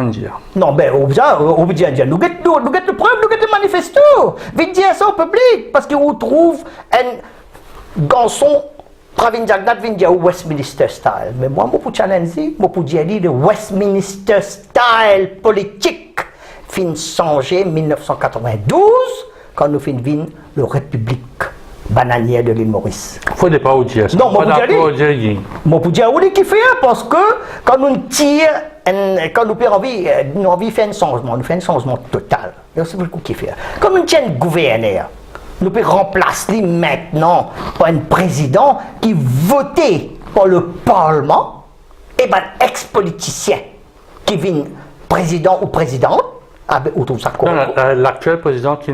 Speaker 2: dire.
Speaker 3: Non, ben, on veut dire, nous avons le preuve, nous avons le manifesto. Vite dire ça au public, parce qu'on trouve un garçon, Pravin Jagnat vient dire Westminster style. Mais moi, je peux challenger, je peux dire le Westminster style politique fin changé en 1992, quand nous finissons le République bananière de l'île Maurice.
Speaker 2: Il ne faut pas vous dire ça.
Speaker 3: Non, moi, je peux dire oui qui fait, parce que quand nous tire, quand nous avons envie de faire un changement, nous faisons un changement total. C'est beaucoup qui fait. Comme nous tient un gouverneur, nous pouvons remplacer maintenant par un président qui voté par le Parlement et un ex-politicien qui vient président ou présidente. Ah ben, où tout ça
Speaker 2: l'actuel président que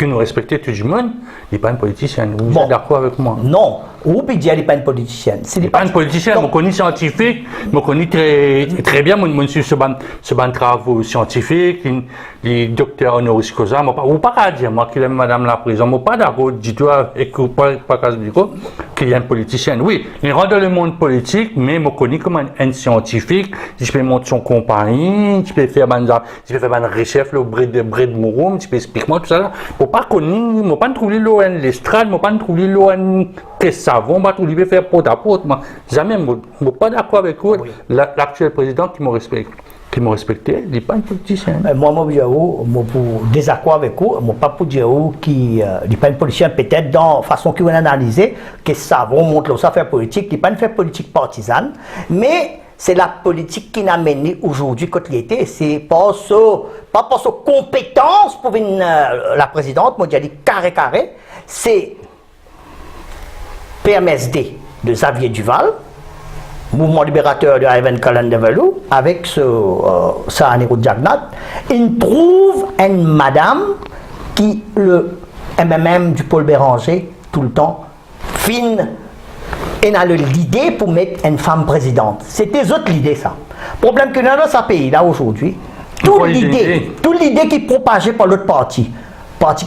Speaker 2: nous respectons tout le monde, il n'est pas un politicien. Vous êtes d'accord avec moi?
Speaker 3: Non, ou peut dire qu'il n'est pas un politicien.
Speaker 2: Il n'est pas un politicien, je connais scientifique, je connais très bien, je suis sur un travail scientifique, les docteurs honoris causa, je ne peux pas dire, moi, qu'il aime Madame la Présidente, je ne suis pas d'accord, dis-toi, et que qu'il est un politicien. Oui, il rentre dans le monde politique, mais je connais comme un scientifique, je peux monter son compagnie, je peux faire une recherche au bras de Mouroum, je peux expliquer moi tout ça. Je ne peux pas connaître, je ne peux pas trouver l'eau en l'estrade, je ne peux pas trouver l'eau en savon, je ne peux pas trouver faire porte à porte. Jamais, je ne suis pas d'accord avec vous. L'actuel président qui me respecte. Qui m'ont respecté, il n'est pas un politicien.
Speaker 3: Moi, je suis désaccord avec vous. Je ne pas pour dire qu'il n'est pas un politicien, peut-être dans la façon qu'il a analysé, que ça va montrer ça faire politique, il n'est pas une faire politique partisane, mais c'est la politique qui n'a mené aujourd'hui quand il était. C'est pas par sa compétence pour la présidente, moi je dis carré, c'est PMSD de Xavier Duval, mouvement libérateur de Ivan Kalendevelu, avec Sahanirou Jagnat, il trouve une madame qui, le MMM du Paul Béranger, tout le temps, fine, et a l'idée pour mettre une femme présidente. C'était autres l'idée, ça. Problème que dans ce pays-là, aujourd'hui, toute l'idée qui est propagée par l'autre parti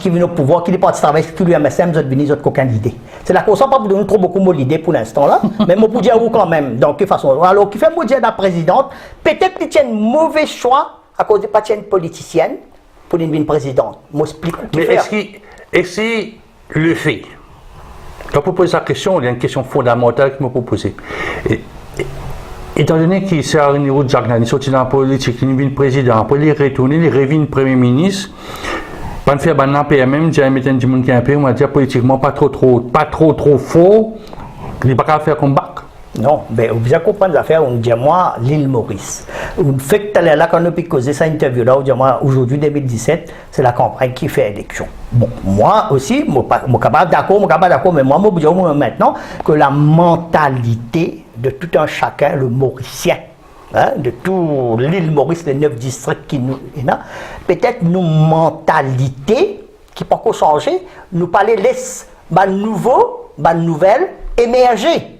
Speaker 3: qui vient au pouvoir, qui est parti travailler, qui lui MSM, vous êtes venus, vous n'avez aucune idée. C'est la cause, pas vous donner trop beaucoup d'idées pour l'instant là, mais moi pour dire où quand même, dans quelle façon. Alors, qui fait moi dire la présidente, peut-être qu'il tient un mauvais choix à cause de pas une politicienne pour une présidente. Moi, explique.
Speaker 2: Mais est-ce que le fait, quand vous posez cette question, il y a une question fondamentale que je me pose. Étant donné qu'il s'est arrivé au Jagnat, il sorti dans la politique, il devient président, après il est retourné, il revient premier ministre. Pas faire banana PMM, j'ai mis un monde qui est un peu, on va dire politiquement pas trop faux, il n'est pas qu'à faire combat.
Speaker 3: Non, mais vous avez compris l'affaire, on dit moi l'île Maurice. Vous faites tout à l'heure, quand on a pu causer cette interview là, on dit moi aujourd'hui 2017, c'est la campagne qui fait élection. Bon, moi aussi, je suis capable d'accord, mais moi je dis maintenant que la mentalité de tout un chacun, le Mauricien, de tout l'île Maurice, les 9 districts qui nous là, peut-être nos mentalités qui pas encore changer, nous parler laisse nouveau, nouvelle émerger.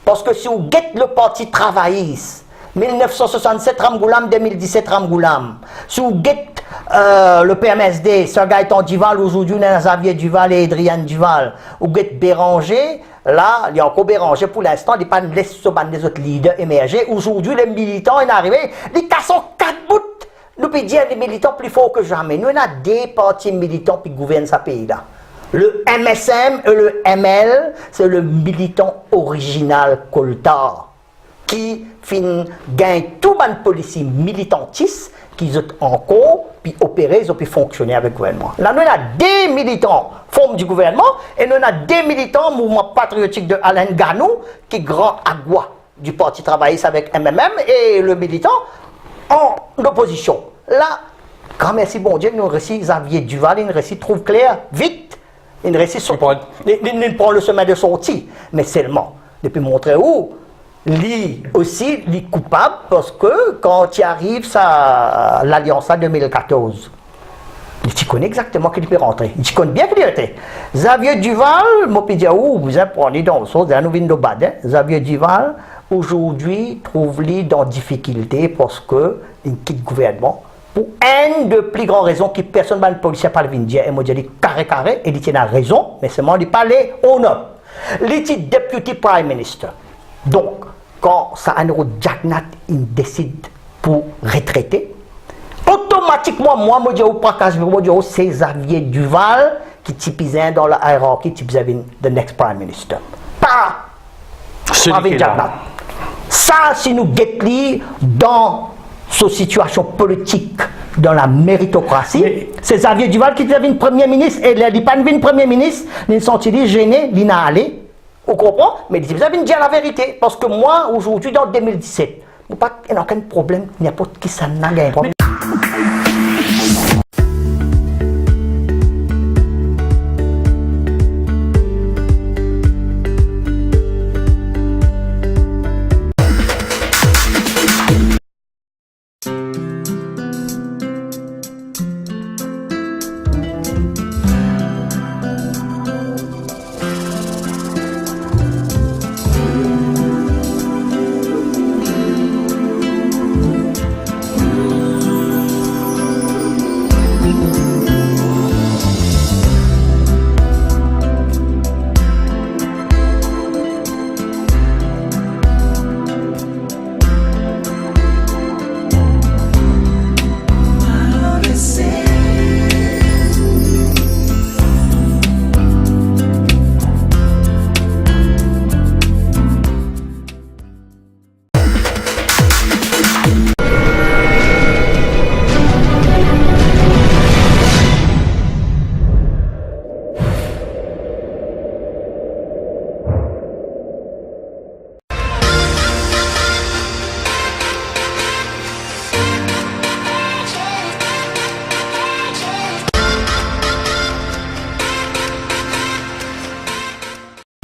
Speaker 3: Parce que si on guette le parti travailliste, 1967 Ramgoulam, 2017 Ramgoulam, si on guette le PMSD, Sir Gaëtan Duval, aujourd'hui Xavier Duval et Adrien Duval, ou guette Béranger, là, il y a encore Béranger pour l'instant, il n'y a pas de laisse des autres leaders émerger. Aujourd'hui, les militants sont arrivés, ils cassent 4 bouts. Nous pouvons dire les militants plus forts que jamais. Nous, on a des partis militants qui gouvernent ce pays-là. Le MSM et le ML, c'est le militant original Coltard qui gagne tout le policier militantiste qui ont encore puis opéré, ils ont pu fonctionner avec le gouvernement. Là, nous avons des militants forme du gouvernement et nous avons des militants mouvement patriotique de Alain Ganou qui est grand agua du Parti travailliste avec MMM et le militant en opposition. Là, grand merci bon Dieu, nous récit Xavier Duval, il récit trouve clair, vite. Il prend le chemin de sortie, mais seulement, depuis montrer où, lui aussi, il est coupable, parce que quand il arrive à l'Alliance en 2014, il connaît exactement qu'il peut rentrer. Il connaît bien qu'il était. Xavier Duval, moi, je dis, vous apprenez dans le sens, nous venons de bad. Xavier Duval, aujourd'hui, trouve-lui dans difficulté parce qu'il quitte le gouvernement. Pour une de plus grandes raisons que personne ne policier pas le dire, et moi je dis carré, et il tient raison, mais c'est moi qui parle honneur. Il est deputy prime minister. Donc, quand ça a un Jagnat, il décide pour retraiter, automatiquement, moi, je dis pas c'est Xavier Duval qui typisait dans la hiérarchie, typisait the next prime minister. Pas Pravin Jagnat. Ça, si nous guettons dans cette situation politique, dans la méritocratie, c'est Xavier Duval qui devient premier ministre, et il n'est pas devenu premier ministre, il s'est senti gêné, il n'a allé, vous comprenez? Mais il dit, dire la vérité, parce que moi, aujourd'hui, dans 2017, il n'y a aucun problème, n'importe qui ça n'a pas un problème.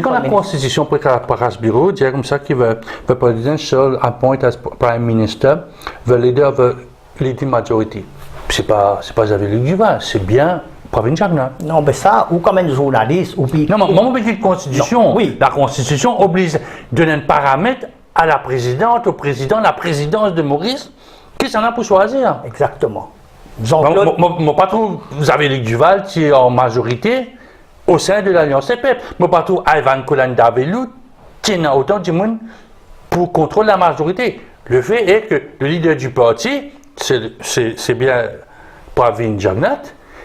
Speaker 2: Quand la Constitution prépare ce bureau, dit comme ça que le président seul appointe as prime minister, le leader de la majorité. C'est pas Xavier Duval, c'est bien Pravin Jagnat.
Speaker 3: Non, mais ça, ou comme un journaliste, ou puis...
Speaker 2: Non, mais on dit la Constitution.
Speaker 3: Non, oui.
Speaker 2: La Constitution oblige de donner un paramètre à la présidente, au président, la présidence de Maurice, qui s'en a pour choisir.
Speaker 3: Exactement.
Speaker 2: Mon patron, Xavier Duval, qui est en majorité au sein de l'Alliance CPEP. Mon patron, Ivan Kolan-Davelou, qui a autant de monde pour contrôler la majorité. Le fait est que le leader du parti, c'est bien Pravin Jagnat,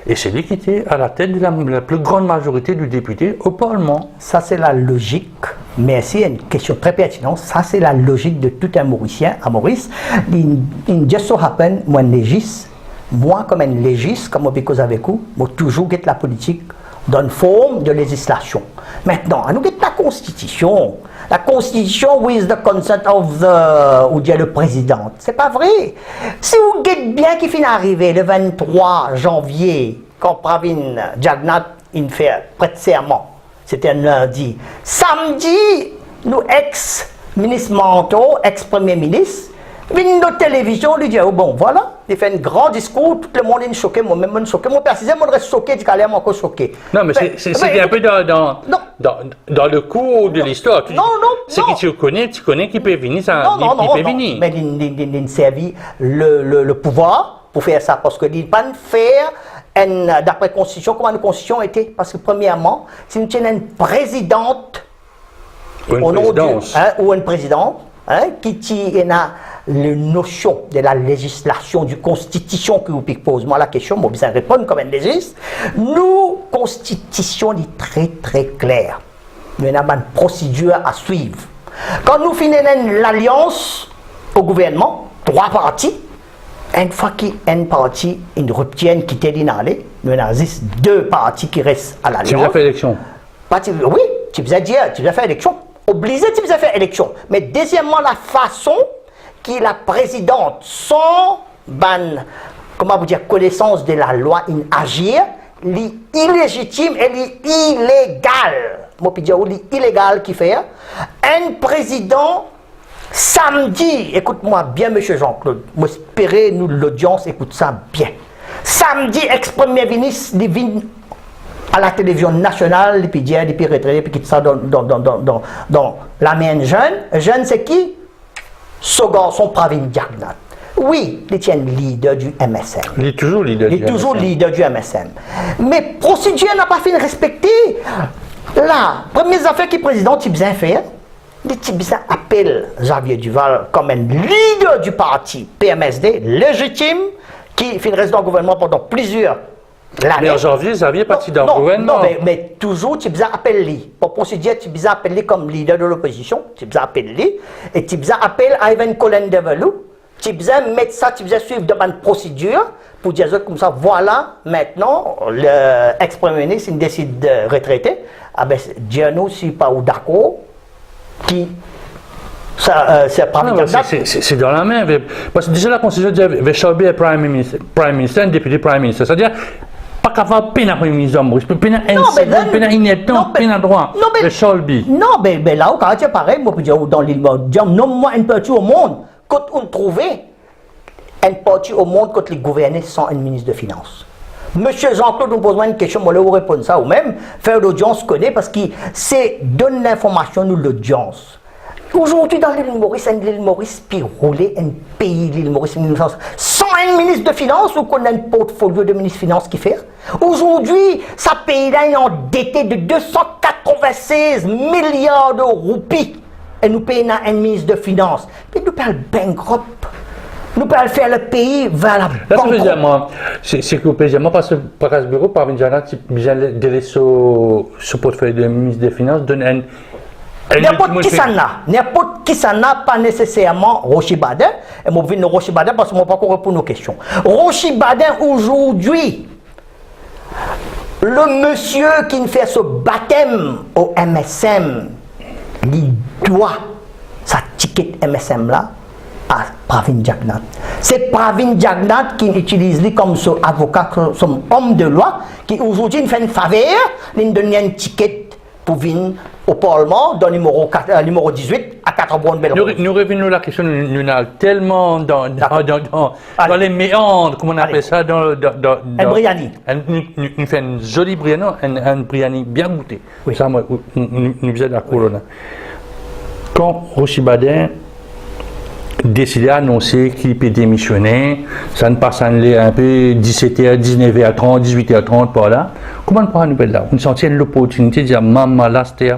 Speaker 2: et c'est lui qui était à la tête de la plus grande majorité du député au Parlement.
Speaker 3: Ça, c'est la logique. Merci, une question très pertinente. Ça, c'est la logique de tout un Mauricien à Maurice. Il just so happen, moi, moi, comme un légiste, comme on cause avec vous, moi, toujours get la politique dans une forme de législation. Maintenant, nous get la Constitution. La Constitution with the consent of le président. C'est pas vrai. Si vous get bien qui finit arriver le 23 janvier, quand Pravin Jagnat fait prête serment, c'était un lundi. Samedi, nous ex-ministre Manteau, ex-premier ministre, viennent de télévision, lui dit, oh bon, voilà, il fait un grand discours, tout le monde est choqué, moi-même je suis choqué, moi personnellement, je reste choqué, du calme encore choqué.
Speaker 2: Non, mais c'est un peu dans le cours de l'histoire.
Speaker 3: Non.
Speaker 2: C'est que tu connais qui peut venir, ça, il peut venir.
Speaker 3: Mais il servi le pouvoir pour faire ça, parce qu'il ne peut pas faire, d'après la Constitution, comment la Constitution était, parce que premièrement, si nous tenons une présidente,
Speaker 2: ou une
Speaker 3: présidente, qui a la notion de la législation, du constitution que vous pose. Moi, la question, moi, bien répondre comme un légiste. Nous, constitution est très très claire. Nous avons une procédure à suivre. Quand nous finissons l'alliance au gouvernement, 3 partis, une fois qu'un parti, une rupture qui était d'inallée, nous avons 2 partis qui restent à l'alliance.
Speaker 2: Tu as fait élection?
Speaker 3: Oui, tu as fait élection. Obligé de faire élection. Mais deuxièmement, la façon que la présidente, sans connaissance de la loi, agir, illégitime et illégal. Moi, je dis illégal qui fait. Un président, samedi, écoute-moi bien, monsieur Jean-Claude, moi, espérez, nous, l'audience, écoute ça bien. Samedi, ex-premier ministre, il vient à la télévision nationale, puis dire, puis retraité, puis quitte ça dans la main jeune. Jeune, c'est qui? Ce garçon Pravin Jagnat. Oui, il est leader du MSM.
Speaker 2: Il est toujours leader du MSM. Il est toujours
Speaker 3: leader du MSM. Mais procédure n'a pas fait respecter. Là, première affaire qui est président, tu bien faire. Les Tibisa appellent Xavier Duval comme un leader du parti PMSD légitime qui fait rester dans le gouvernement pendant plusieurs années.
Speaker 2: Mais en janvier, Xavier est parti dans le gouvernement.
Speaker 3: Non, mais toujours Tibisa appelle lui. Pour procéder, Tibisa appelle lui comme leader de l'opposition. Tibisa appelle lui. Et Tibisa appelle Ivan Colin Develou. Tibisa met ça, Tibisa suivre de une procédure pour dire comme ça, voilà, maintenant, l'ex-premier ministre, il décide de retraiter. Ah ben, dis-nous si pas ou d'accord. Qui c'est pas
Speaker 2: c'est dans la main. Parce que déjà la constitution dit que Shelby est prime minister, un député prime minister. C'est-à-dire, pas capable de payer un premier ministre, payer un payer ineptant, payer un droit. Le Shelby.
Speaker 3: Non, mais là, quand c'est pareil, moi, je dis dans l'île, nomme-moi un parti au monde, quand on trouvait un parti au monde quand les gouvernés sans un ministre de Finances. Monsieur Jean-Claude nous pose une question, moi, je vais vous répondre ça, ou même faire l'audience connaît, parce que c'est donne l'information, nous, l'audience. Aujourd'hui, dans l'île Maurice, puis rouler un pays, l'île Maurice, sans un ministre de Finances, ou qu'on a un portfolio de ministre de Finances qui fait. Aujourd'hui, ce pays-là est endetté de 296 milliards de roupies, et nous payons un ministre de Finances. Puis nous payons bankrupt. Nous pouvons faire le pays vers la banque.
Speaker 2: C'est que le pays, parce que par ce bureau, par une journée, bien délaisser ce portefeuille de ministre des Finances, donne un.
Speaker 3: N'importe qui s'en a, pas nécessairement Rochi Badin. Et moi, je viens de Rochi Badin parce que je ne peux pas répondre aux questions. Rochi Badin, aujourd'hui, le monsieur qui fait ce baptême au MSM, il doit sa ticket MSM là à Pravin Jagnat. C'est Pravin Jagnat qui utilise lui comme son avocat, son homme de loi, qui aujourd'hui fait une faveur, il donne un ticket pour venir au Parlement dans le numéro 18 à 4 bonnes belles.
Speaker 2: Nous revenons à la question, nous sommes tellement dans les méandres, comment on appelle ça,
Speaker 3: un briani.
Speaker 2: Nous faisons une jolie briani, un briani bien goûté.
Speaker 3: Oui.
Speaker 2: Ça, nous faisons la couronne. Quand Rochi Badin décidé d'annoncer qu'il peut démissionner, ça ne passe un peu 17h, 19h30, 18h30 par là. Comment on prend une nouvelle là? On sentit l'opportunité de dire maman là c'était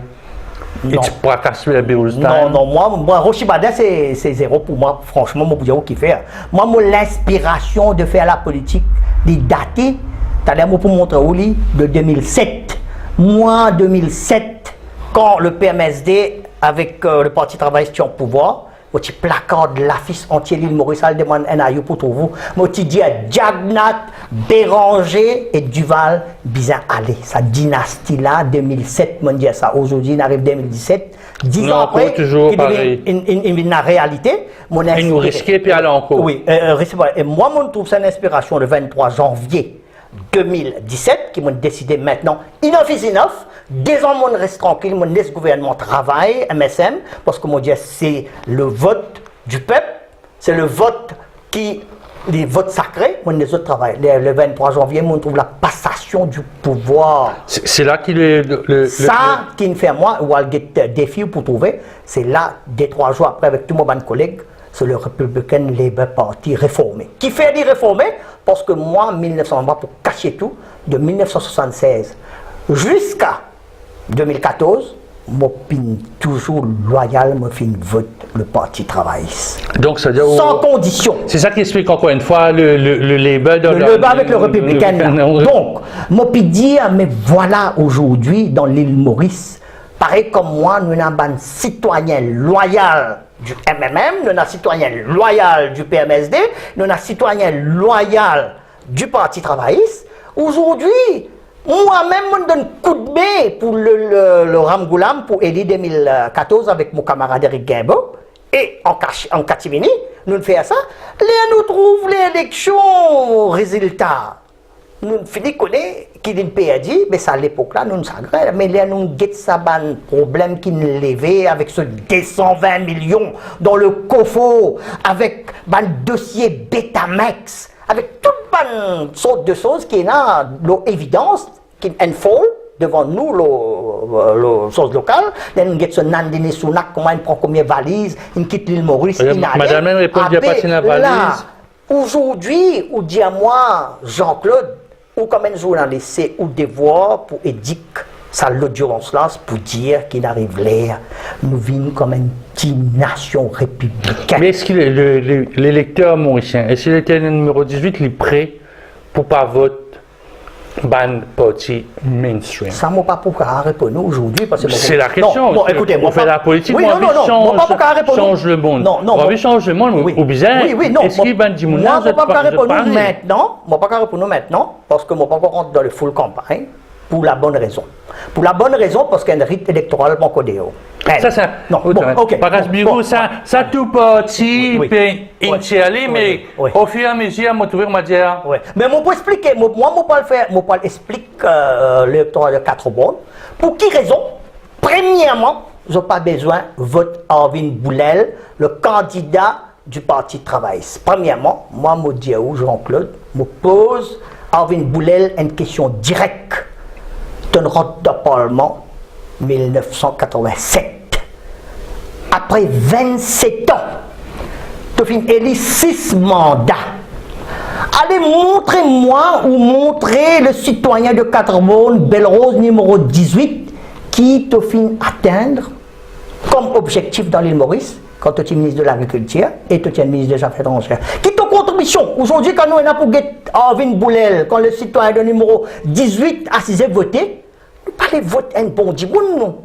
Speaker 2: et tu pourras casser le bureau.
Speaker 3: Non, moi Rochi Badin c'est zéro pour moi, franchement, moi pour qui faire. Moi l'inspiration de faire la politique, de dater, t'as pour montrer au lit de 2007. Moi 2007, quand le PMSD avec le Parti travailliste était au pouvoir, je placard de l'affiche entière l'île Maurice, elle demande un aïeux pour trouver. Moi, je dis à Jagnat, Béranger et Duval, bizarre aller. Sa dynastie-là, 2007, on dit ça. Aujourd'hui, il arrive 2017. 10 ans après,
Speaker 2: toujours pareil.
Speaker 3: La réalité.
Speaker 2: Il nous risquait puis aller encore.
Speaker 3: Oui, et moi, je trouve ça une inspiration le 23 janvier 2017, qui m'ont décidé maintenant, enough is enough. Dès ans, on reste tranquille, on laisse le gouvernement travailler, MSM, parce que mon Dieu, c'est le vote du peuple, c'est le vote qui, les votes sacrés, on les autres travaillent. Le 23 janvier, on trouve la passation du pouvoir.
Speaker 2: C'est là qu'il
Speaker 3: ça, qui me fait moi, ou un défi pour trouver, c'est là, des 3 jours après, avec tous mes collègues, c'est le Republican Labour Party réformé. Qui fait des réformés? Parce que moi, 1920, pour cacher tout, de 1976 jusqu'à 2014, je suis toujours loyal, je fais vote le Parti travailliste.
Speaker 2: Donc, ça veut dire
Speaker 3: sans condition.
Speaker 2: C'est ça qui explique encore une fois le Labour
Speaker 3: avec le républicain. Donc, je peux dire, mais voilà aujourd'hui dans l'île Maurice, pareil comme moi, nous avons un citoyen loyal du MMM, nous avons un citoyen loyal du PMSD, nous avons un citoyen loyal du Parti travailliste. Aujourd'hui, moi-même, je donne coup de main pour le Ramgoulam pour Eli 2014 avec mon camarade Eric Guimbaud. Et en catimini, nous faisons ça. Là, nous trouvons l'élection résultat. Nous finissons connaître qui dit PAD, mais ça à l'époque-là, nous ne savons pas. Mais là, nous avons ça un problème qui nous levait avec ce 220 millions dans le coffre, avec un dossier Betamax, avec toute une sorte de choses qui est là, l'évidence, qui unfold devant nous, le source locale. Là, nous avons ce Nandini Sounak, comment il prend combien de valises, il quitte l'île Maurice, il a
Speaker 2: Madame, elle répond, il n'y a pas de valise.
Speaker 3: Aujourd'hui, ou dit à moi, Jean-Claude, ou comme un journaliste, c'est ou devoir pour édic Ça, l'audience-là, c'est pour dire qu'il arrive l'air, nous vîmes comme une petite nation républicaine.
Speaker 2: Mais est-ce que l'électeur mauricien, est-ce que l'électeur numéro 18 est prêt pour pas voter ban parti mainstream?
Speaker 3: Ça ne m'a pas pour répondre aujourd'hui.
Speaker 2: C'est la question.
Speaker 3: Non, écoutez,
Speaker 2: on fait la politique,
Speaker 3: oui,
Speaker 2: change le monde.
Speaker 3: Non,
Speaker 2: on veut changer le monde,
Speaker 3: oui.
Speaker 2: ou bizarre.
Speaker 3: Oui, non.
Speaker 2: Est-ce qu'il ban du monde?
Speaker 3: Moi, je ne peux pas répondre maintenant. Moi, pas répondre maintenant, parce que je ne peux pas rentrer dans le full campagne, pour la bonne raison. Pour la bonne raison, parce qu'il y a un rite électoral mon codéo.
Speaker 2: Ça,
Speaker 3: non, ok.
Speaker 2: Parce que ça tout parti, puis initialement, mais au fur et à mesure, on trouve, on va dire.
Speaker 3: Oui. Mais moi, pour expliquer, moi, je peux le faire, je peux expliquer l'électorat de 4 bonnes. Pour qui raison? Premièrement, je n'ai pas besoin de vote Arvin Boulel, le candidat du Parti de Travail. Premièrement, moi, je dis à Jean-Claude, je pose Arvin Boulel une question directe. Une route de Parlement 1987. Après 27 ans, tu finis élu 6 mandats. Allez, montrez-moi ou montrez le citoyen de Carbone, Belle-Rose numéro 18, qui te finit atteindre comme objectif dans l'île Maurice, quand tu es ministre de l'Agriculture et tu es ministre des Affaires étrangères. Qui est ton contribution? Aujourd'hui, quand nous avons pour Arvin Boulel, quand le citoyen de numéro 18 a cessé de voter, nous ne pas les voter un bon diboun, non.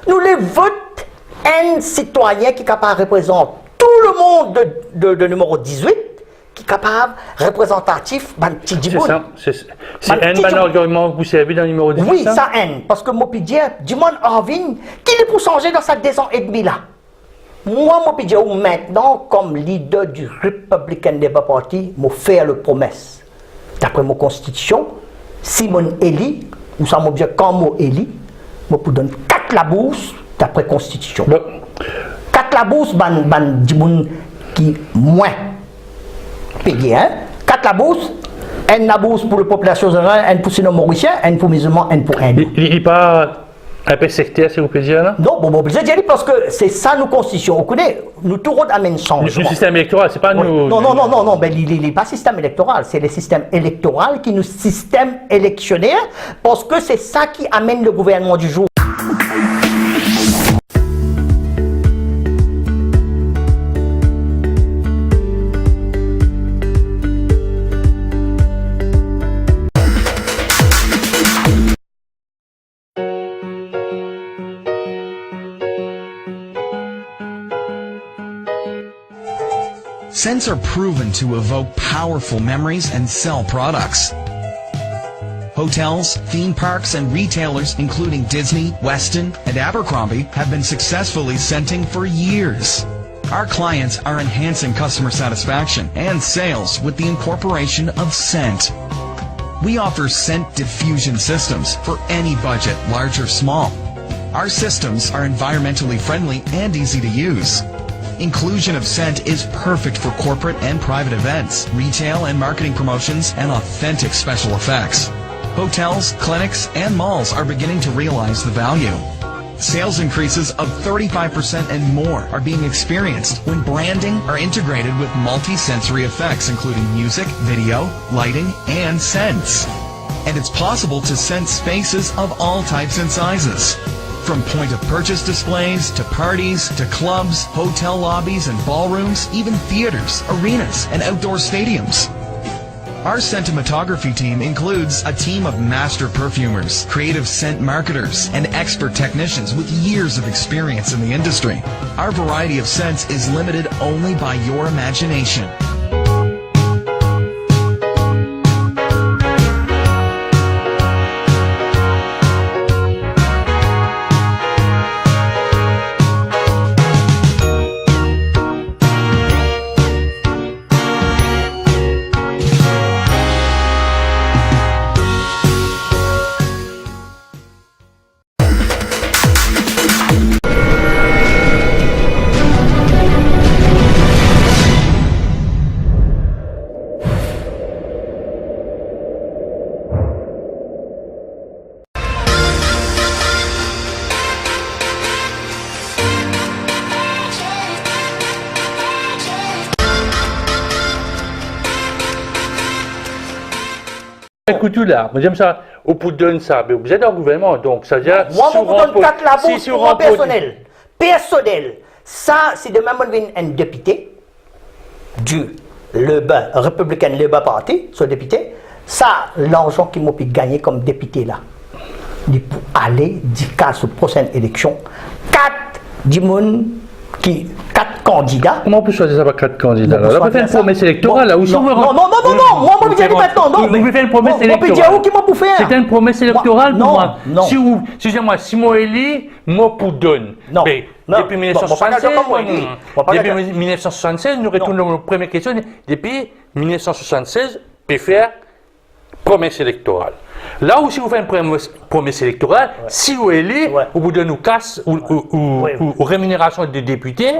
Speaker 3: Nous les votons un citoyen qui est capable de représenter tout le monde de numéro 18, qui est capable, représentatif, d'un petit diboun.
Speaker 2: C'est un argument que vous savez dans le numéro 18?
Speaker 3: Oui, ça haine. Parce que moi, je dis, dis-moi, Arvin, qui est pour changer dans sa 2 ans et demi là? Moi, je dis, maintenant, comme leader du Republican Labour Party, je fais la promesse. D'après ma constitution, Simon Eli, ou ça m'a dit quand moi Eli, je vous donne 4 labourses d'après constitution. 4 labourses, qui moins payé. 4 labourses, une labourse pour la population générale, une pour les Mauriciens, une pour les musulmans, une pour un.
Speaker 2: Il n'est pas un peu sectaire, si vous pouvez dire là?
Speaker 3: Non, bon, je dis parce que c'est ça nos constitutions. Vous connaissez, nous tout le monde amène changement.
Speaker 2: Le système électoral, c'est pas nous.
Speaker 3: Non, ben, il n'est pas système électoral, c'est le système électoral qui nous système électionnaire, parce que c'est ça qui amène le gouvernement du jour.
Speaker 1: Scents are proven to evoke powerful memories and sell products. Hotels, theme parks, and retailers, including Disney, Westin, and Abercrombie, have been successfully scenting for years. Our clients are enhancing customer satisfaction and sales with the incorporation of scent. We offer scent diffusion systems for any budget, large or small. Our systems are environmentally friendly and easy to use. Inclusion of scent is perfect for corporate and private events, retail and marketing promotions, and authentic special effects. Hotels, clinics, and malls are beginning to realize the value. Sales increases of 35% and more are being experienced when branding are integrated with multi-sensory effects including music, video, lighting, and scents. And it's possible to scent spaces of all types and sizes. From point-of-purchase displays, to parties, to clubs, hotel lobbies and ballrooms, even theaters, arenas, and outdoor stadiums. Our sentimentography team includes a team of master perfumers, creative scent marketers, and expert technicians with years of experience in the industry. Our variety of scents is limited only by your imagination.
Speaker 2: Écoutez là, moi j'aime ça, au bout de ça, mais vous êtes dans le gouvernement, donc ça veut dire...
Speaker 3: Moi, je vous donne 4 labos pour moi personnel. Personnel. Ça, c'est de même un député du Republican Labour Party, ce député, ça, l'argent qu'il m'a pu gagner comme député là, il pour aller, du cas sur la prochaine élection, 4 candidats.
Speaker 2: Comment on peut choisir ça par 4 candidats? Là, on peut faire une promesse électorale, là, où
Speaker 3: non, moi, je vais dire maintenant, non.
Speaker 2: Vous pouvez faire une promesse électorale. C'était une promesse électorale pour moi.
Speaker 3: Non.
Speaker 2: Si moi élu, moi pour donne.
Speaker 3: Non.
Speaker 2: Depuis 1976, nous retournons à la première question. Depuis 1976, peut faire promesse électorale. Là où si vous faites une promesse électorale, si vous êtes élu, vous donnez une casse ou rémunération des députés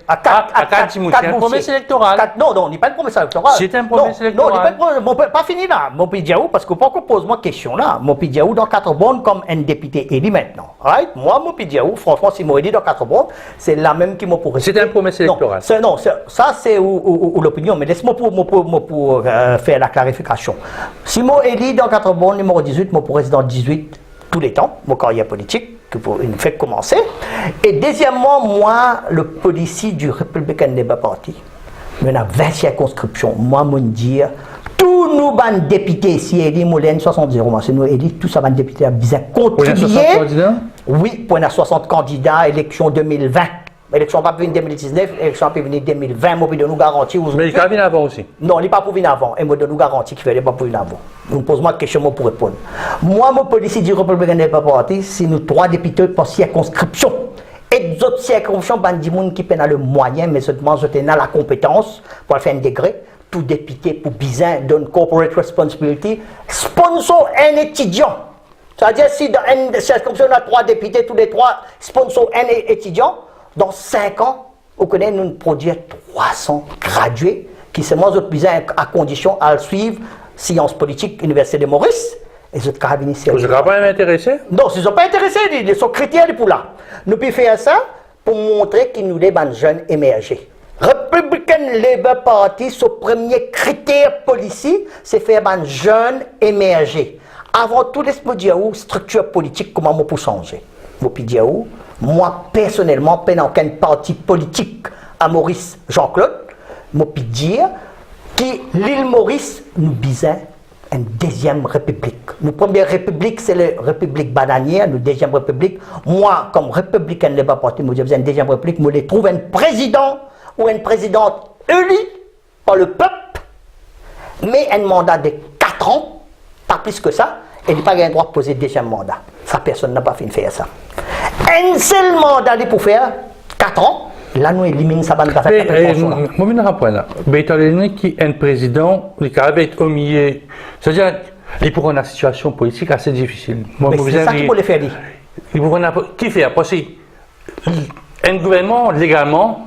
Speaker 3: à 4
Speaker 2: c'est une promesse électorale.
Speaker 3: Non, il n'y a pas de promesse électorale.
Speaker 2: C'est une promesse électorale.
Speaker 3: Non, pas fini là. Mon Pidiaou, parce que pourquoi pose-moi question là? Mon Pidiaou dans 4 bonnes comme un député élu maintenant. Right? Moi, mon Pidiaou, franchement, si moi élu dans 4 bonnes, c'est la même qui m'a pour
Speaker 2: rester. C'est une promesse électorale.
Speaker 3: Non, ça c'est l'opinion, mais laisse-moi pour faire la clarification. Si moi élu dans 4 bonnes, numéro 18, moi pour président 18 tous les temps, mon carrière politique, que pour une fait commencer. Et deuxièmement, moi, le policier du Republican Labour Party, il y a 20 circonscriptions. Moi, je dire, tous nos députés, si élit Moulin 70 moi, c'est nous élit, tous ces députés, ils ont contribué. Oui, pour 60 candidats, élection 2020. L'élection va venir en 2019, l'élection va venir en 2020, moi, je nous garantis.
Speaker 2: Mais il va venir avant aussi.
Speaker 3: Non, il n'est pas pour venir avant. Et moi, je nous garantis qu'il ne va pas pour venir avant. Vous me posez une question pour répondre. Moi, mon policier du Republican Labour Party, c'est nous 3 députés par circonscription. Et les autres circonscriptions, il y a des gens qui ont le moyen, mais seulement ils ont la compétence pour faire un degré. Tout député pour bizarre donne corporate responsibility, sponsor un étudiant. C'est-à-dire, si dans une circonscription, on a 3 députés, tous les 3 sponsor un étudiant, dans 5 ans, on connaît nous produire 300 gradués qui se mangent à condition à suivre sciences politiques, Université de Maurice. Et les autres carabiniers.
Speaker 2: Vous ne pas intéressé?
Speaker 3: Non, ils ne sont pas intéressés, ils sont critères pour là. Nous pouvons faire ça pour montrer qu'ils nous sont jeunes émergés. Republican Labour Party, son premier critère policier, c'est faire des jeunes émergés. Avant tout, laisse-moi dire où structure politique, comment on peut changer. Moi, personnellement, pendant qu'un parti politique à Maurice Jean-Claude, je peux dire que l'île Maurice nous bisait une deuxième république. Notre première république, c'est la république bananière, notre deuxième république. Moi, comme républicain de Labour Party, je dis une deuxième république, je trouve un président ou une présidente élue par le peuple, mais un mandat de 4 ans, pas plus que ça, et il n'a pas le droit de poser deuxième mandat. Ça, personne n'a pas fait faire ça. Un seul mandat pour faire 4 ans, là nous éliminons ça.
Speaker 2: Moi, je vais un point là. Mais étant donné qu'il y a un président qui va être au milieu, c'est-à-dire il pourra une situation politique assez difficile.
Speaker 3: Mais c'est ça qu'il faut le faire.
Speaker 2: Qui fait? Parce qu'un gouvernement, légalement,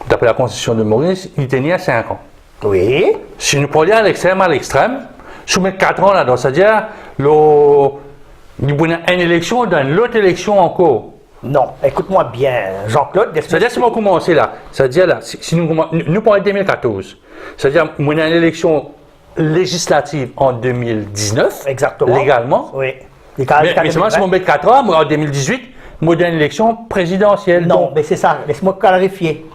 Speaker 2: d'après la constitution de Maurice, il tenait à 5 ans.
Speaker 3: Oui.
Speaker 2: Si nous prenons à l'extrême, soumettre 4 ans là-dedans, c'est-à-dire il y a une élection dans l'autre élection encore.
Speaker 3: Non, écoute-moi bien, Jean-Claude.
Speaker 2: C'est-à-dire, si on commence là, c'est-à-dire là, si nous parlons de 2014, c'est-à-dire qu'on a une élection législative en 2019,
Speaker 3: exactement,
Speaker 2: légalement.
Speaker 3: Oui.
Speaker 2: Mais seulement si on met 4 ans, en 2018, on a une élection présidentielle.
Speaker 3: Non, mais c'est ça, laisse-moi clarifier.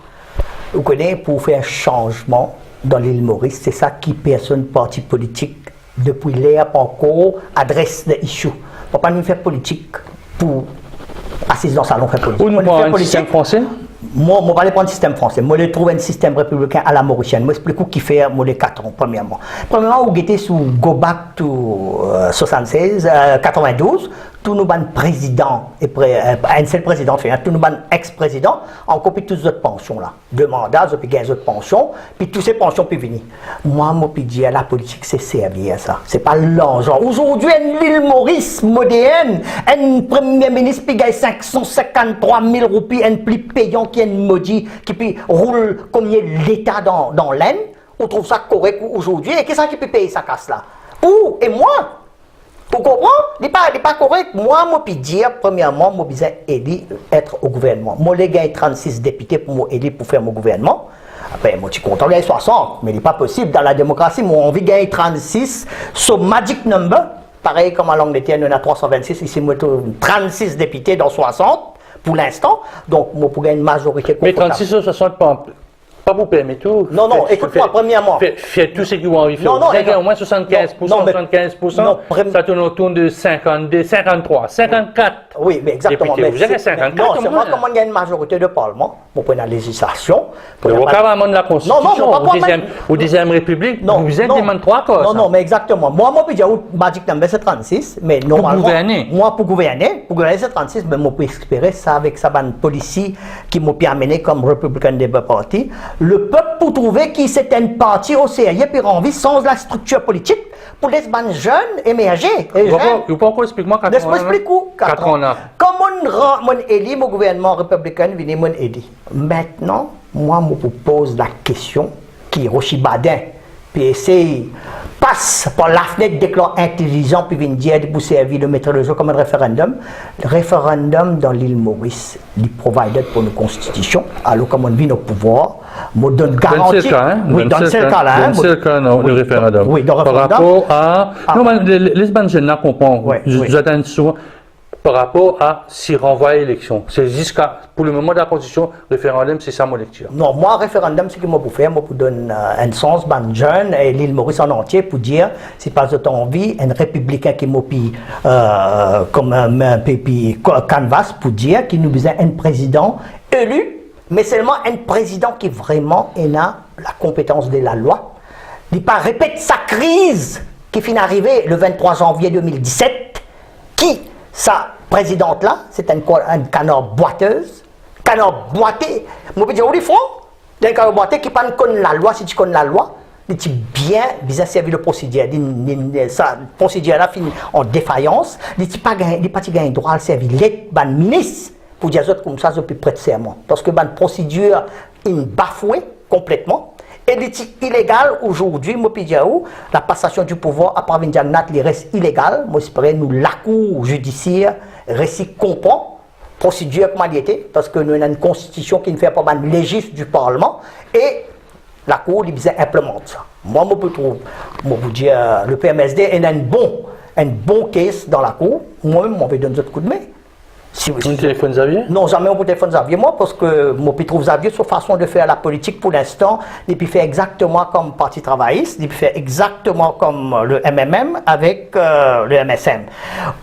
Speaker 3: Vous connaissez, pour faire un changement dans l'île Maurice, c'est ça qui personne parti politique depuis l'ère encore adresse les issues. On ne peut pas nous faire politique pour assister dans le salon faire politique.
Speaker 2: Ou nous prenons un système français?
Speaker 3: Moi, je ne vais pas prendre un système français. Moi, je trouve un système républicain à la mauricienne. Moi, je explique qui fait les 4 ans, premièrement. Premièrement, vous êtes sous Go Back to 92, tous nos présidents, un seul président, tous nos ex-présidents, en copie toutes les autres pensions là. 2 mandats, puis 15 autres pensions, puis toutes ces pensions peuvent venir. Moi, je peux dire, la politique, c'est servir à ça. C'est pas l'argent. Aujourd'hui, l'île Maurice moderne, un premier ministre qui gagne 553 000 roupies, un plus payant qui est un maudit, qui roule comme l'État dans l'aine. On trouve ça correct aujourd'hui. Et qu'est-ce qui peut payer sa casse là? Ou, et moi? Vous comprenez? Il n'est pas correct. Moi, je peux dire, premièrement, je suis élu être au gouvernement. Moi, j'ai gagné 36 députés pour m'élire pour faire mon gouvernement. Ben, moi, je suis content de gagner 60, mais il n'est pas possible. Dans la démocratie, moi, on veut gagner 36, so magic number. Pareil comme en Angleterre, on a 326, ici, moi, 36 députés dans 60, pour l'instant. Donc, moi, pour gagner une majorité
Speaker 2: Mais
Speaker 3: confortable.
Speaker 2: 36 ou 60, pas pour permettre tout.
Speaker 3: Non, non, écoute-moi, premièrement.
Speaker 2: Faites tout ce qu'ils ont envie de faire.
Speaker 3: Non, non,
Speaker 2: Vous avez au moins 75%,
Speaker 3: non, mais-
Speaker 2: 75%,
Speaker 3: non,
Speaker 2: ça tourne autour de 52, 53, 54.
Speaker 3: Oui, mais exactement.
Speaker 2: Députés. Vous avez 54
Speaker 3: non, c'est
Speaker 2: au
Speaker 3: moi
Speaker 2: moins.
Speaker 3: comment il y a une majorité de Parlement pour prendre la législation. Pour
Speaker 2: Mais
Speaker 3: la
Speaker 2: au carrément de la Constitution,
Speaker 3: non, pas
Speaker 2: au 10e République,
Speaker 3: Non,
Speaker 2: vous êtes
Speaker 3: non.
Speaker 2: demandé 3 causes.
Speaker 3: Non, non, mais exactement. Moi, je peux dire, magic number, c'est 36, mais normalement.
Speaker 2: gouverner.
Speaker 3: Moi, pour gouverner, c'est 36, mais moi, peux espérer ça avec sa bonne policy qui m'a amené comme Republican Labour Party. Le peuple, pour trouver qui c'est un parti au sérieux, puis envie, sans la structure politique, pour les jeunes émerger.
Speaker 2: Vous pouvez encore expliquer-moi 4 ans.
Speaker 3: Laisse-moi expliquer.
Speaker 2: 4 ans là.
Speaker 3: Comme mon élu, mon gouvernement républicain, vient mon élu. Maintenant, moi, je vous pose la question qui est Rochi Badin, puis essaye, passe par la fenêtre des clans intelligents, puis vient dire pour servir de mettre le jeu comme un référendum. Le référendum dans l'île Maurice, il provide pour nos constitutions, alors comme on vit au pouvoir, me donne garantie.
Speaker 2: C'est le cas, hein?
Speaker 3: Oui, dans ce cas-là. Hein?
Speaker 2: C'est le cas, non, le référendum.
Speaker 3: Oui, dans le
Speaker 2: Par
Speaker 3: référendum.
Speaker 2: rapport à. Non, mais les bandes jeunes comprennent.
Speaker 3: Oui,
Speaker 2: Je
Speaker 3: oui.
Speaker 2: vous attends souvent. Par rapport à s'y renvoyer à l'élection. C'est jusqu'à. Pour le moment de la Constitution, référendum, c'est ça mon lecture.
Speaker 3: Non, moi, référendum, c'est ce que moi pour faire, moi pour donner un sens, ban jeune et l'île Maurice en entier pour dire, si pas de temps envie, un républicain qui m'a comme un pépi canvas pour dire qu'il nous besoin un président élu, mais seulement un président qui vraiment a la compétence de la loi. Il pas répète sa crise qui finit d'arriver le 23 janvier 2017, qui sa présidente-là, c'est un canard boiteuse, canard boité. Moi, je dis, où ils font? Un canard boité qui ne connaît la loi, si tu connais la loi, il dit bien servi le procédure. Ça, le procédure-là finit en défaillance. Il dit pas gagner droit à servir l'aide ban ministre pour dire comme ça, je peux prêter serment. Parce que ban procédure, il bafoué complètement. Et il est illégal aujourd'hui, moi, la passation du pouvoir après Vindiagnat, il reste illégal. Moi, j'espère nous la cour judiciaire reste comprend procédure comment il était, parce que nous avons une constitution qui ne fait pas mal légiste du Parlement et la cour il implémente ça. Moi, je peux trouver, moi, vous dire, le PMSD est un bon case dans la cour. Moi-même, je vais donner un coup de main. Si vous
Speaker 2: téléphone Xavier?
Speaker 3: Non, jamais on peut téléphone Xavier, moi, parce que moi, je trouve Xavier, sa façon de faire la politique pour l'instant, il peut faire exactement comme le Parti travailliste, il peut faire exactement comme le MMM avec le MSM.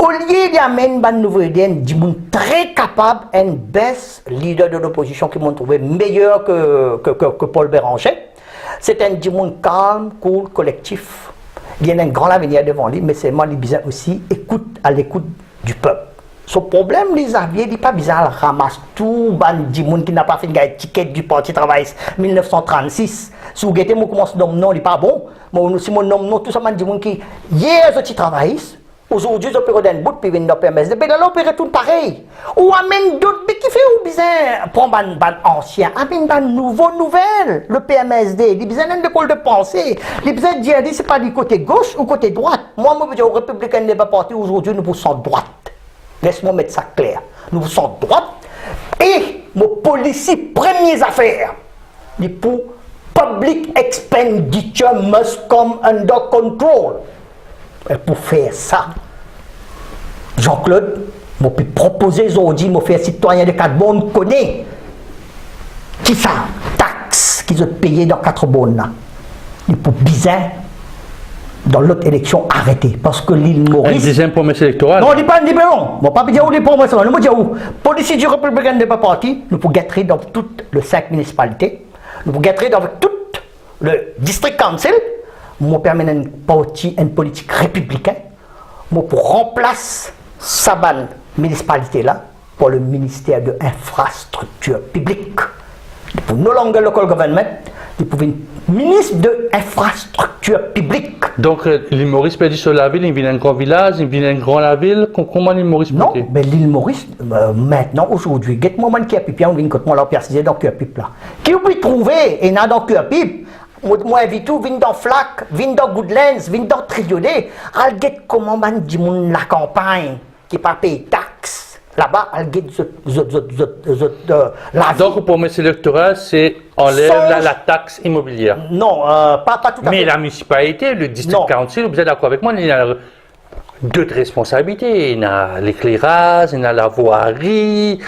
Speaker 3: Au lieu d'amener une nouvelle idée, du monde très capable, un best leader de l'opposition qui m'a trouvé meilleur que Paul Béranger. C'est un du monde calme, cool, collectif. Il y a un grand avenir devant lui, mais c'est moi, il besoin aussi à l'écoute du peuple. Ce problème, les Xavier, il n'est pas bizarre, ramasse tout, du monde qui n'a pas fait une étiquette du Parti travailliste 1936. Si vous regardez, moi, comment ce nom, non, il n'est pas bon. Moi, si mon nom, non, tout ça, du monde qui, hier, je suis travailliste. Aujourd'hui, je peux d'un bout, puis venir dans le PMSD. Mais là, on peut retourner pareil. Ou amène d'autres, mais qui fait ou bizarre, prendre un ancien, amène un nouveau nouvelle, le PMSD. Il besoin d'une école de pensée. Il besoin de dire, c'est pas du côté gauche ou côté droite. Moi, je veux dire, au Républicain Labour Party, aujourd'hui, nous poussons droite. Laisse-moi mettre ça clair. Nous sommes droite et nos policiers premières affaires. Les pour public expenditure must come under control. Et pour faire ça, Jean-Claude, je peux proposer aujourd'hui, je faire citoyen de 4 bonnes connaît qui ça taxe qu'ils ont payé dans 4 bonnes là. Il pour bizarre. Dans l'autre élection arrêtée, parce que l'île Maurice...
Speaker 2: Un deuxième promesse électorale?
Speaker 3: Non, il n'est pas un libéron. Je ne vais pas dire où les promesses. Je vais dire où. Policiers du Républicain Labour Party, nous pouvons gâter dans toutes les 5 municipalités, nous pouvons gâter dans tout le district council, nous permettre une politique républicaine, nous pour remplacer sa municipalité-là pour le ministère de l'infrastructure publique. Pour no longer local government, nous pouvons ministre de l'infrastructure publique.
Speaker 2: Donc, l'île Maurice peut dire sur la ville, il vient d'un grand village, il vient d'un grand la ville. Comment l'île Maurice peut
Speaker 3: Non,
Speaker 2: dire?
Speaker 3: mais l'île Maurice, maintenant, aujourd'hui, get-moi qui a pipi, on vient quand moi la préciser dans Cœur Pipe là. Qui vous pouvez trouver, et dans Cœur Pipe, moi invite tout, vient dans Flac, vient dans Goodlands, vient dans Triolet, al get comment man dit mon la campagne, qui pas paye taxe. Là-bas, elle get la vie.
Speaker 2: Donc, pour promesse électorale, c'est enlève
Speaker 3: songe-
Speaker 2: la taxe immobilière.
Speaker 3: Non, pas tout à
Speaker 2: Mais
Speaker 3: fait.
Speaker 2: la municipalité, le district
Speaker 3: Non.
Speaker 2: 46, vous êtes d'accord avec moi, il y a d'autres responsabilités. Il y a l'éclairage, il y a la voirie,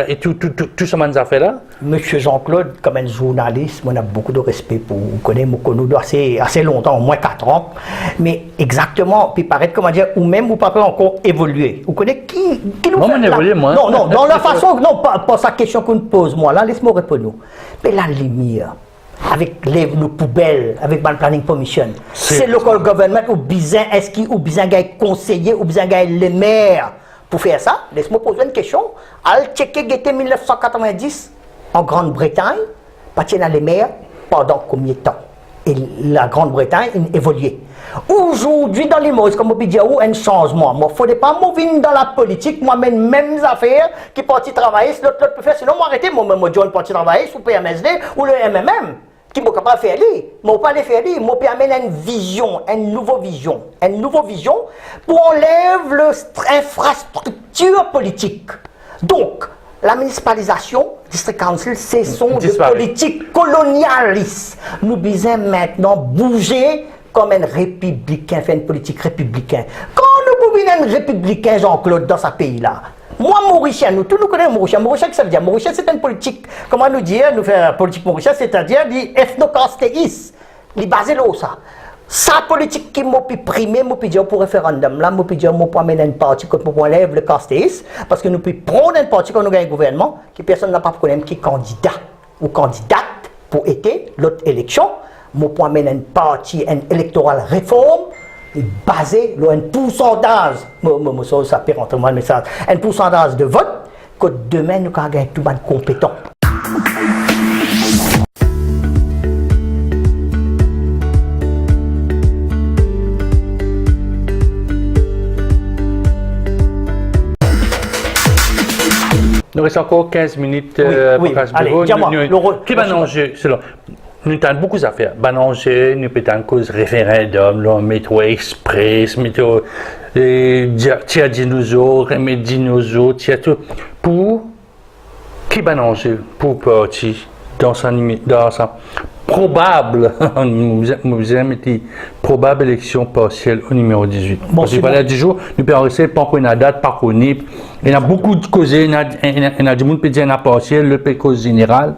Speaker 2: et tout ce genre d'affaires-là.
Speaker 3: Monsieur Jean-Claude, comme un journaliste, on a beaucoup de respect pour vous. Connaissez assez longtemps, au moins 4 ans. Mais exactement, puis paraître, comment dire, ou même vous pas encore évoluer. Vous connaissez qui nous
Speaker 2: Moi,
Speaker 3: fait
Speaker 2: on
Speaker 3: la-
Speaker 2: évolue, moi.
Speaker 3: Non, dans la façon, non, pas sa question qu'on nous pose, moi, là, laisse-moi répondre. Mais la lumière, avec nos poubelles, avec le planning permission, c'est local government ou besoin, est-ce qu'il ou besoin d'un conseiller ou besoin d'un les maires pour faire ça? Laisse-moi poser une question. Al checker guetter 1990 en Grande-Bretagne, parce dans les maires pendant combien de temps? Et la Grande-Bretagne a évolué. Aujourd'hui, dans les Maurice, comme on peut dire, un changement. Moi, il ne faudrait pas venir dans la politique, moi, mêmes affaires qui parti travailler, l'autre peut faire. Sinon, moi, arrêtez, moi, je vais parti travailler sous PMSD ou le MMM, qui ne peut pas faire lui. Moi, pas les faire lui. Moi, peut amener une vision, une nouvelle vision pour enlever l'infrastructure politique. Donc, la municipalisation, District Council, c'est son de politique colonialiste. Nous devons maintenant bouger comme un républicain, faire une politique républicaine. Quand nous pouvons un républicain, Jean-Claude, dans ce pays-là, moi, Mauricien, nous tous nous connaissons Mauricien. Mauricien, ça veut dire Mauricien, c'est une politique, comment nous dire, nous faire politique mauricienne, c'est-à-dire l'ethnocastéisme, les basé là, ça. Sa politique qui m'a pu primer, m'a pu dire pour référendum là, m'a pu dire m'a pu amener une partie quand on enlève le castéisme, parce que nous pouvons prendre une partie quand nous gagnons un gouvernement, qui personne n'a pas problème qui est candidat ou candidate pour être l'autre élection, m'a pu amener une partie, une électorale réforme, basée sur un pourcentage, ça pire entre moi le message, un pourcentage de vote, que demain nous allons gagner tout le monde compétent.
Speaker 2: Il nous reste encore 15 minutes
Speaker 3: oui,
Speaker 2: pour ce
Speaker 3: allez,
Speaker 2: bureau.
Speaker 3: dis-moi,
Speaker 2: Qui va manger? Nous avons beaucoup d'affaires. Manger, nous avons cause référendum, le métro express, métro, tia dinosaures, remède dinosaures, tia tout. Pour qui va manger? Pour parti dans sa probable, probable élection partielle au numéro 18.
Speaker 3: Bon,
Speaker 2: Parce que voilà, du jour, nous pouvons rester pas qu'on a date, pas qu'on est. Il y a beaucoup de causes, il y a du monde qui peut dire partielle, le cause général.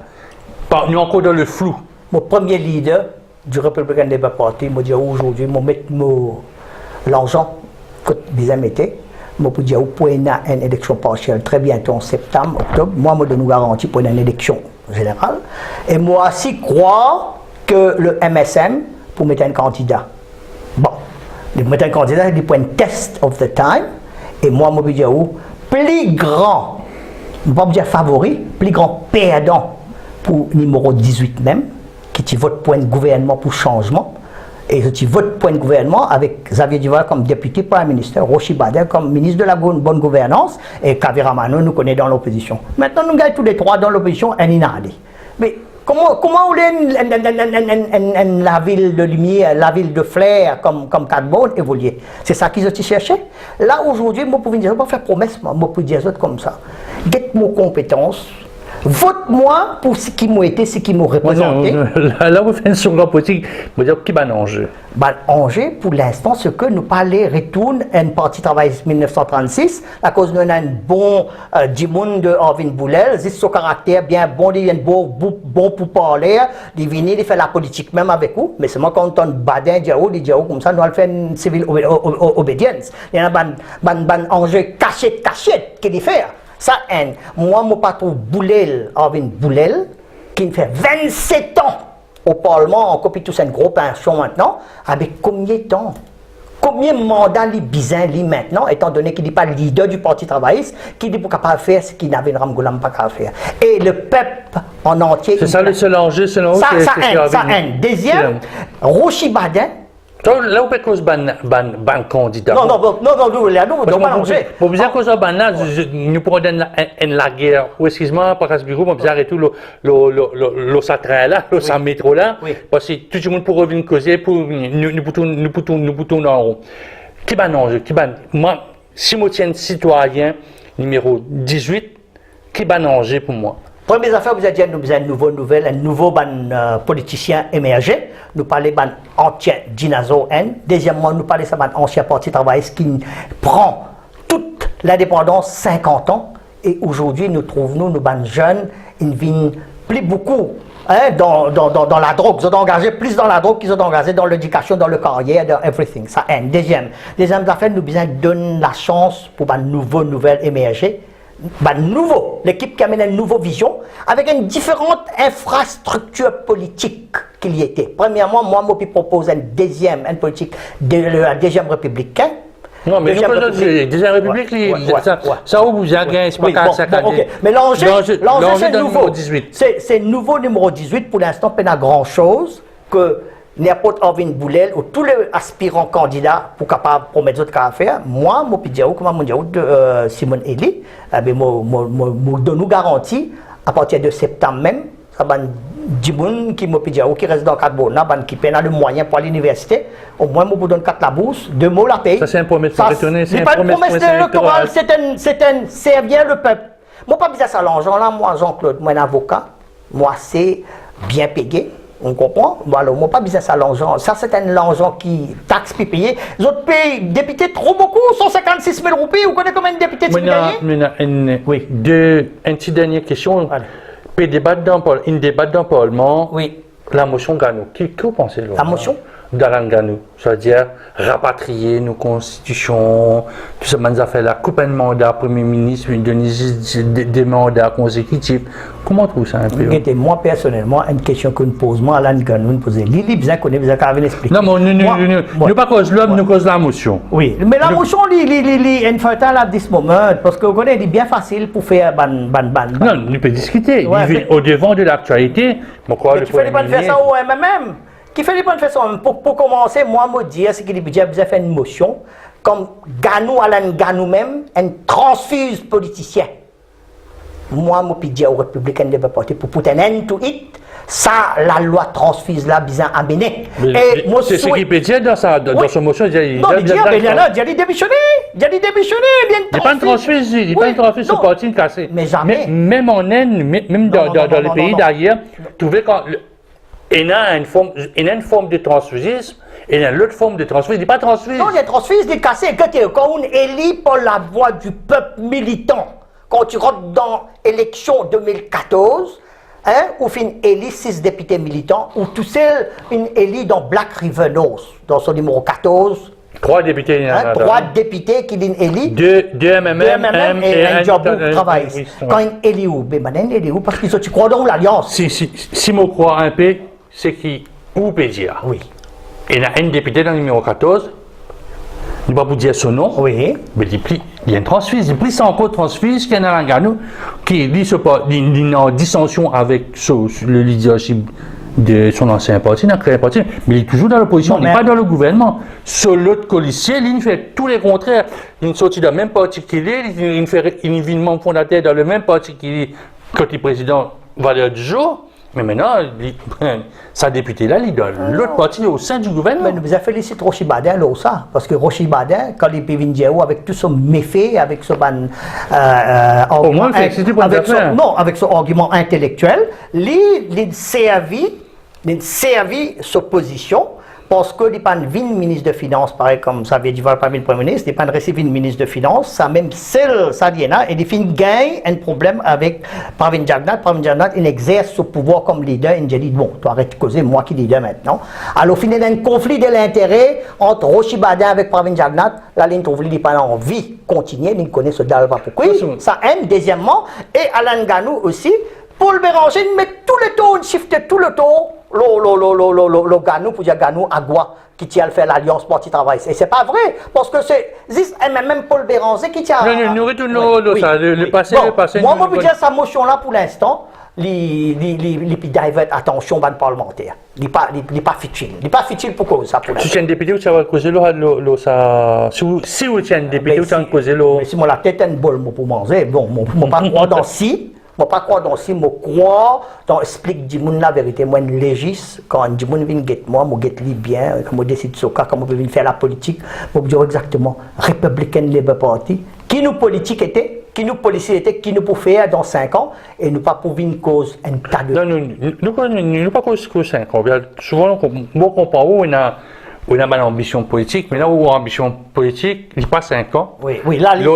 Speaker 2: Nous sommes encore dans le flou.
Speaker 3: Mon premier leader du Republican Labour Party m'a dit aujourd'hui, je vais mettre l'argent que bien mettait. Je peux dire pour une élection partielle très bientôt en septembre, octobre. Moi, je donne garantie pour une élection générale. Et moi aussi crois que le MSM pour mettre un candidat. Bon, mettre un candidat, il prend un test of the time. Et moi, je peux dire plus grand, je ne vais pas dire favori, plus grand perdant pour numéro 18 même, qui vote pour un gouvernement pour changement, et qui vote pour un gouvernement avec Xavier Duval comme député Prime Minister, Rochi Bader comme ministre de la bonne gouvernance, et Kavira Mano nous connaît dans l'opposition. Maintenant, nous gagnons tous les trois dans l'opposition, un inadé. Mais comment on est la ville de lumière, la ville de flair comme Cadbone évoluer? C'est ça qu'ils ont cherché. Là, aujourd'hui, moi, pour dire, je ne vais pas faire promesse, moi, pour dire ça comme ça. Get mon compétence. Vote-moi pour ce qui m'a été, ce qui m'a représenté.
Speaker 2: Là, vous faites une seconde politique, vous dire qui va l'enjeu?
Speaker 3: L'enjeu, pour l'instant, c'est que nous parlons retourne à une partie travail 1936, à cause d'un bon Dimoun de Arvin Boulel, c'est son caractère bien bon, il est bon pour parler, il vient, il fait la politique même avec vous, mais seulement quand on badin, il dit comme ça, nous allons faire une civil obédience. Il y a un enjeu cachette qu'il fait. Ça, moi, mon patron Boulel, Arvin Boulel, qui me fait 27 ans au Parlement, en copie tout une grosse pension maintenant, avec combien de temps? Combien de mandats les bizins lui maintenant, étant donné qu'il n'est pas leader du Parti travailliste, qui n'est pas capable de faire ce qu'il n'avait Ramgoulam pas capable de faire. Et le peuple en entier.
Speaker 2: C'est ça le seul enjeu, selon vous?
Speaker 3: Ça, Deuxième, Rochi Badin.
Speaker 2: Là, on peut cause ban candidat.
Speaker 3: Non, nous manger.
Speaker 2: Pour vous dire que ça, nous pourrons donner la guerre. Ou excuse-moi, par ce bureau, on peut arrêter le train là, le métro là, parce que tout le monde pourra revenir causer pour nous poutons en rond. Qui ban enjeu? Moi, si je tiens citoyen numéro 18, qui ban enjeu pour moi?
Speaker 3: Première affaire, vous avez dit, nous avons une nouvelle nouvelle, un nouveau politicien émergé. Nous parlons d'un ancien dinosaure N. Deuxièmement, nous parlons d'un ancien parti travailliste qui prend toute l'indépendance 50 ans. Et aujourd'hui, nous trouvons, nous, jeunes, ils ne viennent plus beaucoup dans la drogue. Ils sont engagés plus dans la drogue qu'ils sont engagés dans l'éducation, dans le carrière, dans everything. Ça N. Deuxième affaire, nous besoin donner la chance pour une nouvelle émerger. L'équipe qui amène une nouvelle vision avec une différente infrastructure politique qu'il y était. Premièrement, moi, je propose une politique de la deuxième républicaine.
Speaker 2: Non, mais deuxième république, ça vous a gagné, c'est pas ça.
Speaker 3: Mais l'enjeu, c'est nouveau. C'est nouveau numéro 18. Pour l'instant, il n'y a pas grand-chose que n'importe Orvin Boulel ou tous les aspirants candidats pour capable promettre d'autres qu'à faire. Moi, mon pidjao, comme mon diao de Simon Eli, moi donne nous garantie à partir de septembre même, ça va Djiboun qui m'a pidjao qui reste dans Katbona, qui peine le moyen pour l'université, au moins moi vous donne 4 la bourse, 2 mots la paye.
Speaker 2: Ça c'est un promesse électorale.
Speaker 3: C'est pas une promesse électorale, c'est un servir le peuple. Moi pas besoin de ça l'argent là, moi Jean-Claude, moi un avocat, moi c'est bien payé. On comprend? Voilà, moi pas besoin de ça l'argent. Ça, c'est un argent qui taxe puis payé. Les autres pays, députés trop beaucoup, 156 000 roupies. Vous connaissez combien de députés qui gagnent?
Speaker 2: Oui, une petite dernière question. Puis débat dans le Parlement.
Speaker 3: Oui.
Speaker 2: La motion Ganou. Que vous pensez?
Speaker 3: La motion?
Speaker 2: D'Alain Ganou. C'est-à-dire rapatrier nos constitutions, tout ça, nous a fait la coupe de mandat Premier ministre, des mandats consécutifs. Comment trouve ça un peu?
Speaker 3: Moi, personnellement, une question que nous pose, moi, Alain Ganou, nous pose, Lili, bien qu'on ait besoin qu'à venir expliquer.
Speaker 2: Non, mais nous pas cause l'homme, nous cause la motion.
Speaker 3: Oui, mais la motion, est infertile à ce moment, parce que vous connaissez, c'est bien facile pour faire ban.
Speaker 2: Non, nous peut discuter. Au devant de l'actualité,
Speaker 3: mais tu fais pas faire ça au MMM. Qui fait pas faire ça pour commencer, moi, me dire, c'est qu'il a besoin faire une motion, comme Ganou, Alain Ganou même, un transfuse politicien. Moi, je dis aux républicains de parti pour put un end to it, ça, la loi transfuse là, bien amenée.
Speaker 2: C'est ce qu'il peut dire dans sa motion.
Speaker 3: Non, il dit, il a démissionné. Il a démissionné.
Speaker 2: Il n'est pas un transfuse, il n'est pas un transfuse, c'est parti cassé.
Speaker 3: Mais jamais.
Speaker 2: Même en Inde, même dans les pays d'ailleurs, tu vois quand. Il y a une forme de transfusisme, et il y a l'autre forme de transfusisme. Il n'est pas transfusisme.
Speaker 3: Non, il y a transfusisme, il est cassé. Quand on élit par la voix du peuple militant, quand tu rentres dans l'élection 2014, ou fin élit 6 députés militants, ou tout seul, une élit dans Black River North, dans son numéro 14.
Speaker 2: 3 députés.
Speaker 3: 3 députés qui viennent élire.
Speaker 2: 2 MMM
Speaker 3: et un job pour travailler. Quand il élit où? Ben, parce que tu crois dans l'alliance.
Speaker 2: Si je crois un peu, c'est qui ou Pédia.
Speaker 3: Oui.
Speaker 2: Il y a un député dans le numéro 14, ne pas vous dire son nom.
Speaker 3: Oui.
Speaker 2: Mais il y a un transfuse, il y a encore transfuse qui est dans Ganou, qui est en dissension avec le leadership de son ancien parti, n'a créé un parti, mais il est toujours dans l'opposition, il n'est pas dans le gouvernement. Sur l'autre policier, il fait tous les contraires. Il est sorti dans le même parti qu'il est, il fait un événement fondateur dans le même parti qu'il est quand il est président Valeur du jour. Mais maintenant, sa député-là, il est dans l'autre parti au sein du gouvernement.
Speaker 3: Mais nous avons félicité Rochi Badin, là, ça. Parce que Rochi Badin, quand il est venu avec tout son méfait, avec son
Speaker 2: argument.
Speaker 3: Avec son argument intellectuel, il a servi sa position. Parce que il pas une ministre de Finances, pareil comme ça veut dire pas le Premier ministre, il pas recevoir une ministre de Finances, ça même seul ça vient là, et il fait gagne un problème avec Pravin Jagnat. Pravin Jagnat, il exerce ce pouvoir comme leader, et il dit bon, tu arrêtes de causer, moi qui leader maintenant. Alors, au final, il y a un conflit de l'intérêt entre Rochi Badin avec Pravin Jagnat, là, il trouve qu'il n'a pas envie de continuer, il connaît ce dalva pourquoi. Ça aime, deuxièmement, et Alain Ganou aussi, Paul Béranger, il met tout le tour, il shift tout le tour. Le Ganou, pour dire Ganou, Agua, qui tient à faire l'Alliance Parti Travail. Et c'est pas vrai, parce que c'est même Paul Béranger qui tient à.
Speaker 2: Nous retournons le passé.
Speaker 3: Moi, je veux dire, sa motion-là, pour l'instant, il divert attention ban parlementaire. Il n'est pas futile. Il n'est pas futile pour cause ça pour l'instant.
Speaker 2: Si tu es un député, tu vas causer si vous êtes un député, tu vas causer
Speaker 3: mais si moi la tête est une bolle pour manger, bon, je ne pas croire dans si. Je ne crois pas dans si, je crois dans explique la vérité. Moi, je légis, quand je vient guetter moi, je guette bien, quand je décide de ce cas, comment je vais faire la politique, je dire exactement, Republican Labour Party, qui nous politique était, qui nous policiers étaient, qui nous pour faire dans 5 ans, et nous pas pour une cause, un tas de...
Speaker 2: Non, nous pas cause que 5 ans. Souvent, on comprend où on a une ambition politique, mais là où on a ambition politique, il n'y a pas 5 ans.
Speaker 3: Oui, là,
Speaker 2: il y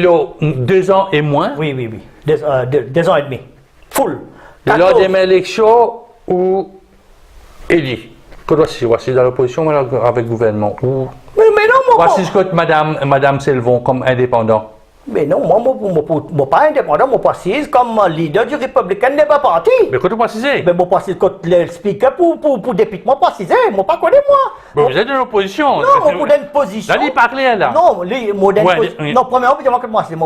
Speaker 2: a 2 ans et moins.
Speaker 3: Oui. 2 ans et demi. Full.
Speaker 2: Lors des élections où élu. Voici dans l'opposition avec le gouvernement.
Speaker 3: Mais non,
Speaker 2: voici ce que Madame Selvon comme indépendant.
Speaker 3: Mais non, moi, je ne pas indépendant, je précise comme leader du Républicain Débat Parti.
Speaker 2: Mais quand tu précises?
Speaker 3: Mais je précise que le speaker pour député, moi précise, je ne pas connais moi.
Speaker 2: Mais vous êtes de l'opposition.
Speaker 3: Non, je suis dans position.
Speaker 2: Là, il parlait là.
Speaker 3: Non, non, premièrement, je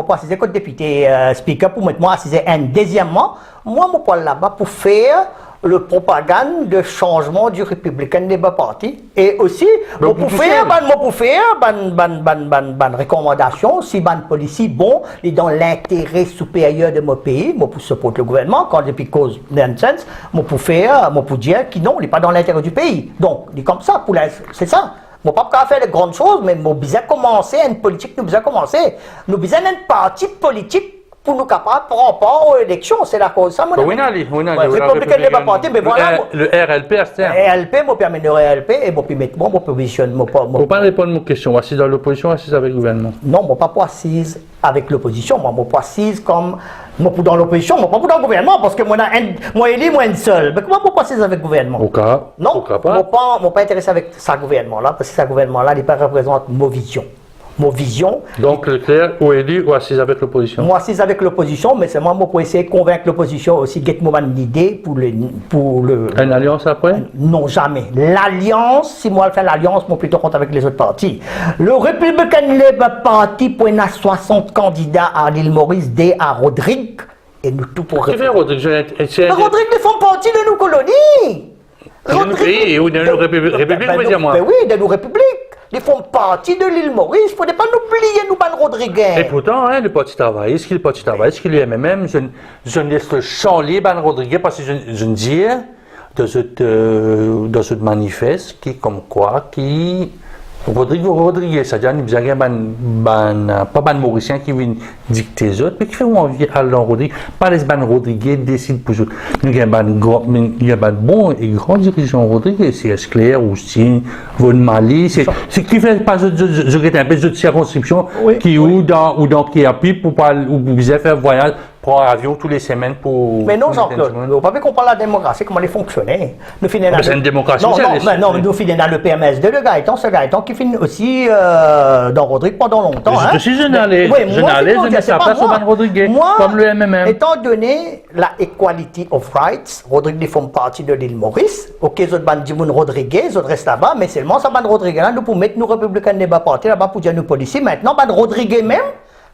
Speaker 3: précise que le député speaker pour mettre moi assise. Deuxièmement, moi, je parle là-bas pour faire le propagande de changement du Républicain Débat Parti et aussi pour faire ban recommandation si ban policier bon est dans l'intérêt supérieur de mon pays moi pour supporter le gouvernement quand depuis cause d'un sens moi pour faire moi pour dire qu'il non il n'est pas dans l'intérêt du pays donc il est comme ça pour c'est ça. Moi pas faire de grandes choses mais moi besoin commencer une politique nous besoin commencer nous besoin d'un parti politique pour nous capables de prendre part aux élections, c'est la cause. Ça,
Speaker 2: Républicain
Speaker 3: Débat Parti, mais voilà.
Speaker 2: Le RLP, c'est
Speaker 3: RLP, moi, permet le RLP et moi, puis mettre mon position.
Speaker 2: Vous ne pas répondre à mon question. Assise dans l'opposition, assise avec le gouvernement?
Speaker 3: Non, moi, pas assise avec l'opposition. Moi, pas assise comme. Moi, pour dans l'opposition, moi, pas pour dans le gouvernement, parce que moi, élu, moi, une seule. Mais comment pas assise avec le gouvernement?
Speaker 2: Au cas.
Speaker 3: Non, moi, pas intéressé avec ce gouvernement-là, parce que ce gouvernement-là, il ne représente ma vision. Vision.
Speaker 2: Donc, Leclerc, ou élu, ou assise avec l'opposition? Moi,
Speaker 3: assise avec l'opposition, mais c'est moi pour essayer de convaincre l'opposition aussi, get moi une idée pour le.
Speaker 2: Une alliance après?
Speaker 3: Non, jamais. L'alliance, si moi je fais l'alliance, moi plutôt compte avec les autres partis. Le Républicain Labour Party, pour 60 candidats à l'île Maurice, à Rodrigue, et nous tout pour.
Speaker 2: Qui fait Rodrigue?
Speaker 3: Rodrigue, ils font partie de nos colonies.
Speaker 2: Rodrigue, ou de nos républiques, vous dire moi?
Speaker 3: Oui, de nos républiques. Ils font partie de l'île Maurice, il ne faut pas nous oublier, nous, ban Rodriguez.
Speaker 2: Et pourtant, le Parti travailliste, ce qu'il est MMM, je ne laisse le champ libre ban Rodriguez parce que je ne dis dans ce manifeste qui, comme quoi, qui. Rodriguez, c'est-à-dire qu'il y a pas ban Mauricien qui vient dicter les autres, mais qui fait envie à l'an Rodriguez. Pas les ban Rodriguez décident pour eux. Il y a un bon et grand dirigeant Rodriguez, c'est Esclair, Oustine, Von Mali, c'est qui fait pas je regrette un peu de circonscription qui ou dans qui appuie pour faire voyage. Prendre avion tous les semaines pour.
Speaker 3: Mais non, Jean-Claude, vous ne pouvez pas comprendre la démocratie, comment elle fonctionne.
Speaker 2: C'est une démocratie.
Speaker 3: Non, nous finissons dans le PMS de le Gaëtan qui finit aussi dans Rodrigue pendant longtemps.
Speaker 2: Je suis journaliste, je mets sa place au ban Rodrigue, comme le MMM.
Speaker 3: Étant donné la equality of rights, Rodrigue font partie de l'île Maurice. Ok, les autres ban Dimoun Rodrigue, les autres restent là-bas, mais seulement ça ban Rodrigue là, nous pour mettre nos républicains Débat Parti là-bas pour dire nos policiers. Maintenant, ban Rodrigue même,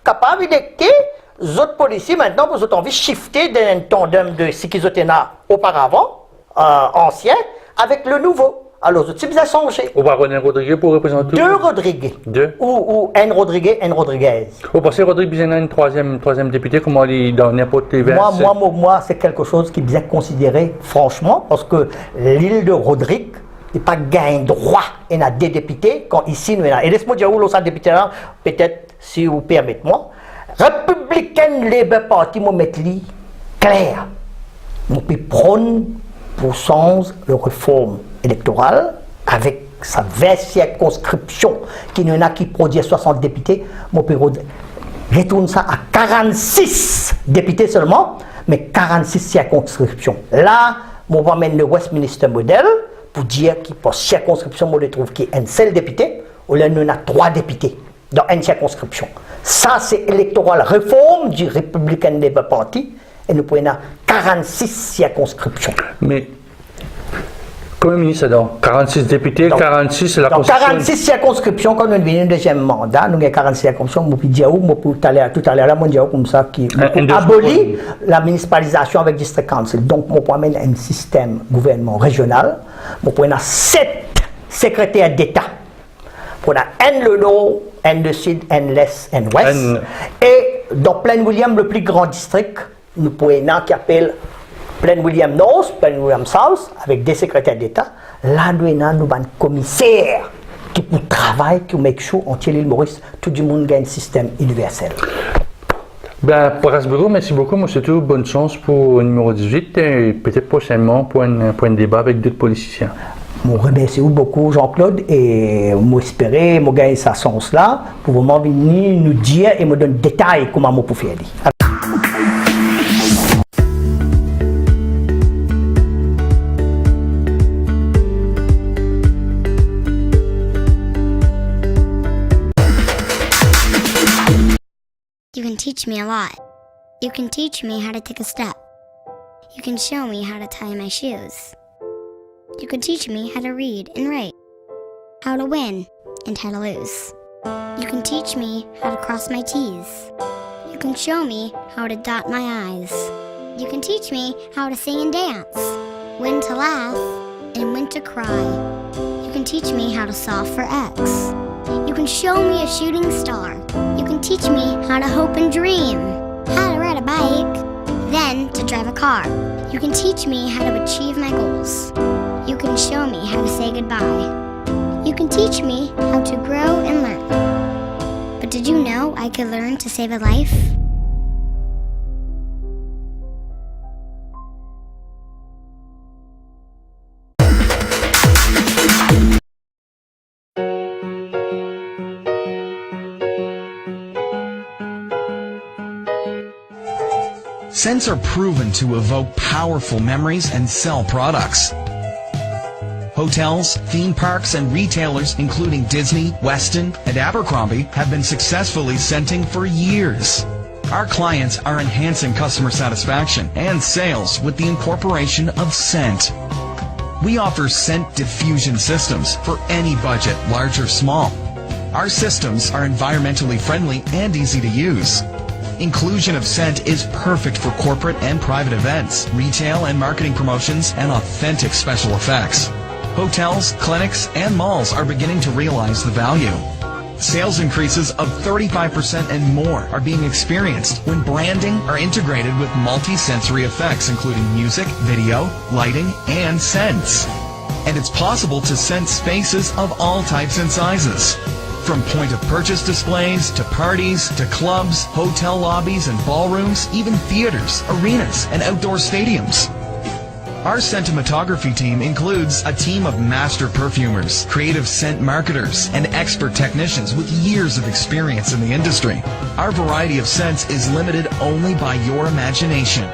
Speaker 3: capable d'électer. Les autres policiers, maintenant, vous avez envie de shifter d'un tandem de ce qu'ils étaient là auparavant, ancien, avec le nouveau. Alors, les autres, ça a changé.
Speaker 2: On va René Rodriguez pour représenter.
Speaker 3: Deux Rodriguez. Ou N Rodriguez, N Rodriguez.
Speaker 2: Vous pensez que Rodriguez a une troisième députée, comment il est dans n'importe quel vers?
Speaker 3: Moi, c'est quelque chose qui est bien considéré, franchement, parce que l'île de Rodrigue, n'est pas gain droit et a des députés, quand ici, nous avons. Et laisse-moi dire où l'on a député là, peut-être, si vous permettez-moi. Républicain Labour Party, moi, mettre li clair. Nous peut prendre pour sens de réforme électorale avec sa 20 circonscription qui nous a qui produit 60 députés. Moi, peut retourne ça à 46 députés seulement, mais 46 circonscriptions. Là, on va mettre le Westminster modèle pour dire qu'il pour circonscription, on le trouve qui est un seul député, ou là, nous avons 3 députés dans une circonscription. Ça, c'est électoral réforme du Républicain Labour Party et nous pouvons avoir 46 circonscriptions.
Speaker 2: Mais, comme ministre, donc, 46 députés, donc, 46, c'est la Constitution.
Speaker 3: 46 circonscriptions, quand nous venons au deuxième mandat, nous avons 46 circonscriptions, nous pouvons dire tout à l'heure, là, nous dire comme ça, qui abolit la municipalisation avec District Council. Donc, nous pouvons amener un système gouvernement régional, nous pouvons avoir 7 secrétaires d'État. On a N le nord, N le sud, N l'est, N l'ouest. Et dans Plaine William, le plus grand district, nous pouvons avoir qui appelle Plaine William North, Plaine William South, avec des secrétaires d'État. Là, nous avons un commissaire qui pour travailler, qui make sure entier l'île Maurice, tout le monde gagne un système universel.
Speaker 2: Ben, Brasboro, merci beaucoup. Moi, surtout, bonne chance pour le numéro 18 et peut-être prochainement pour un débat avec d'autres politiciens.
Speaker 3: Je remercie beaucoup Jean-Claude et j'espère que gagner sa chance là pour vraiment venir nous dire et me donner des détails comment je peux faire.
Speaker 4: You can teach me a lot. You can teach me how to take a step. You can show me how to tie my shoes. You can teach me how to read and write, how to win and how to lose. You can teach me how to cross my T's. You can show me how to dot my I's. You can teach me how to sing and dance, when to laugh and when to cry. You can teach me how to solve for X. You can show me a shooting star. You can teach me how to hope and dream, how to ride a bike, then to drive a car. You can teach me how to achieve my goals. You can show me how to say goodbye. You can teach me how to grow and learn. But did you know I could learn to save a life?
Speaker 1: Scents are proven to evoke powerful memories and sell products. Hotels, theme parks, and retailers, including Disney, Westin, and Abercrombie, have been successfully scenting for years. Our clients are enhancing customer satisfaction and sales with the incorporation of scent. We offer scent diffusion systems for any budget, large or small. Our systems are environmentally friendly and easy to use. Inclusion of scent is perfect for corporate and private events, retail and marketing promotions, and authentic special effects. Hotels, clinics, and malls are beginning to realize the value. Sales increases of 35% and more are being experienced when branding are integrated with multi-sensory effects including music, video, lighting, and scents. And it's possible to scent spaces of all types and sizes. From point-of-purchase displays, to parties, to clubs, hotel lobbies and ballrooms, even theaters, arenas, and outdoor stadiums. Our scentimetography team includes a team of master perfumers, creative scent marketers, and expert technicians with years of experience in the industry. Our variety of scents is limited only by your imagination.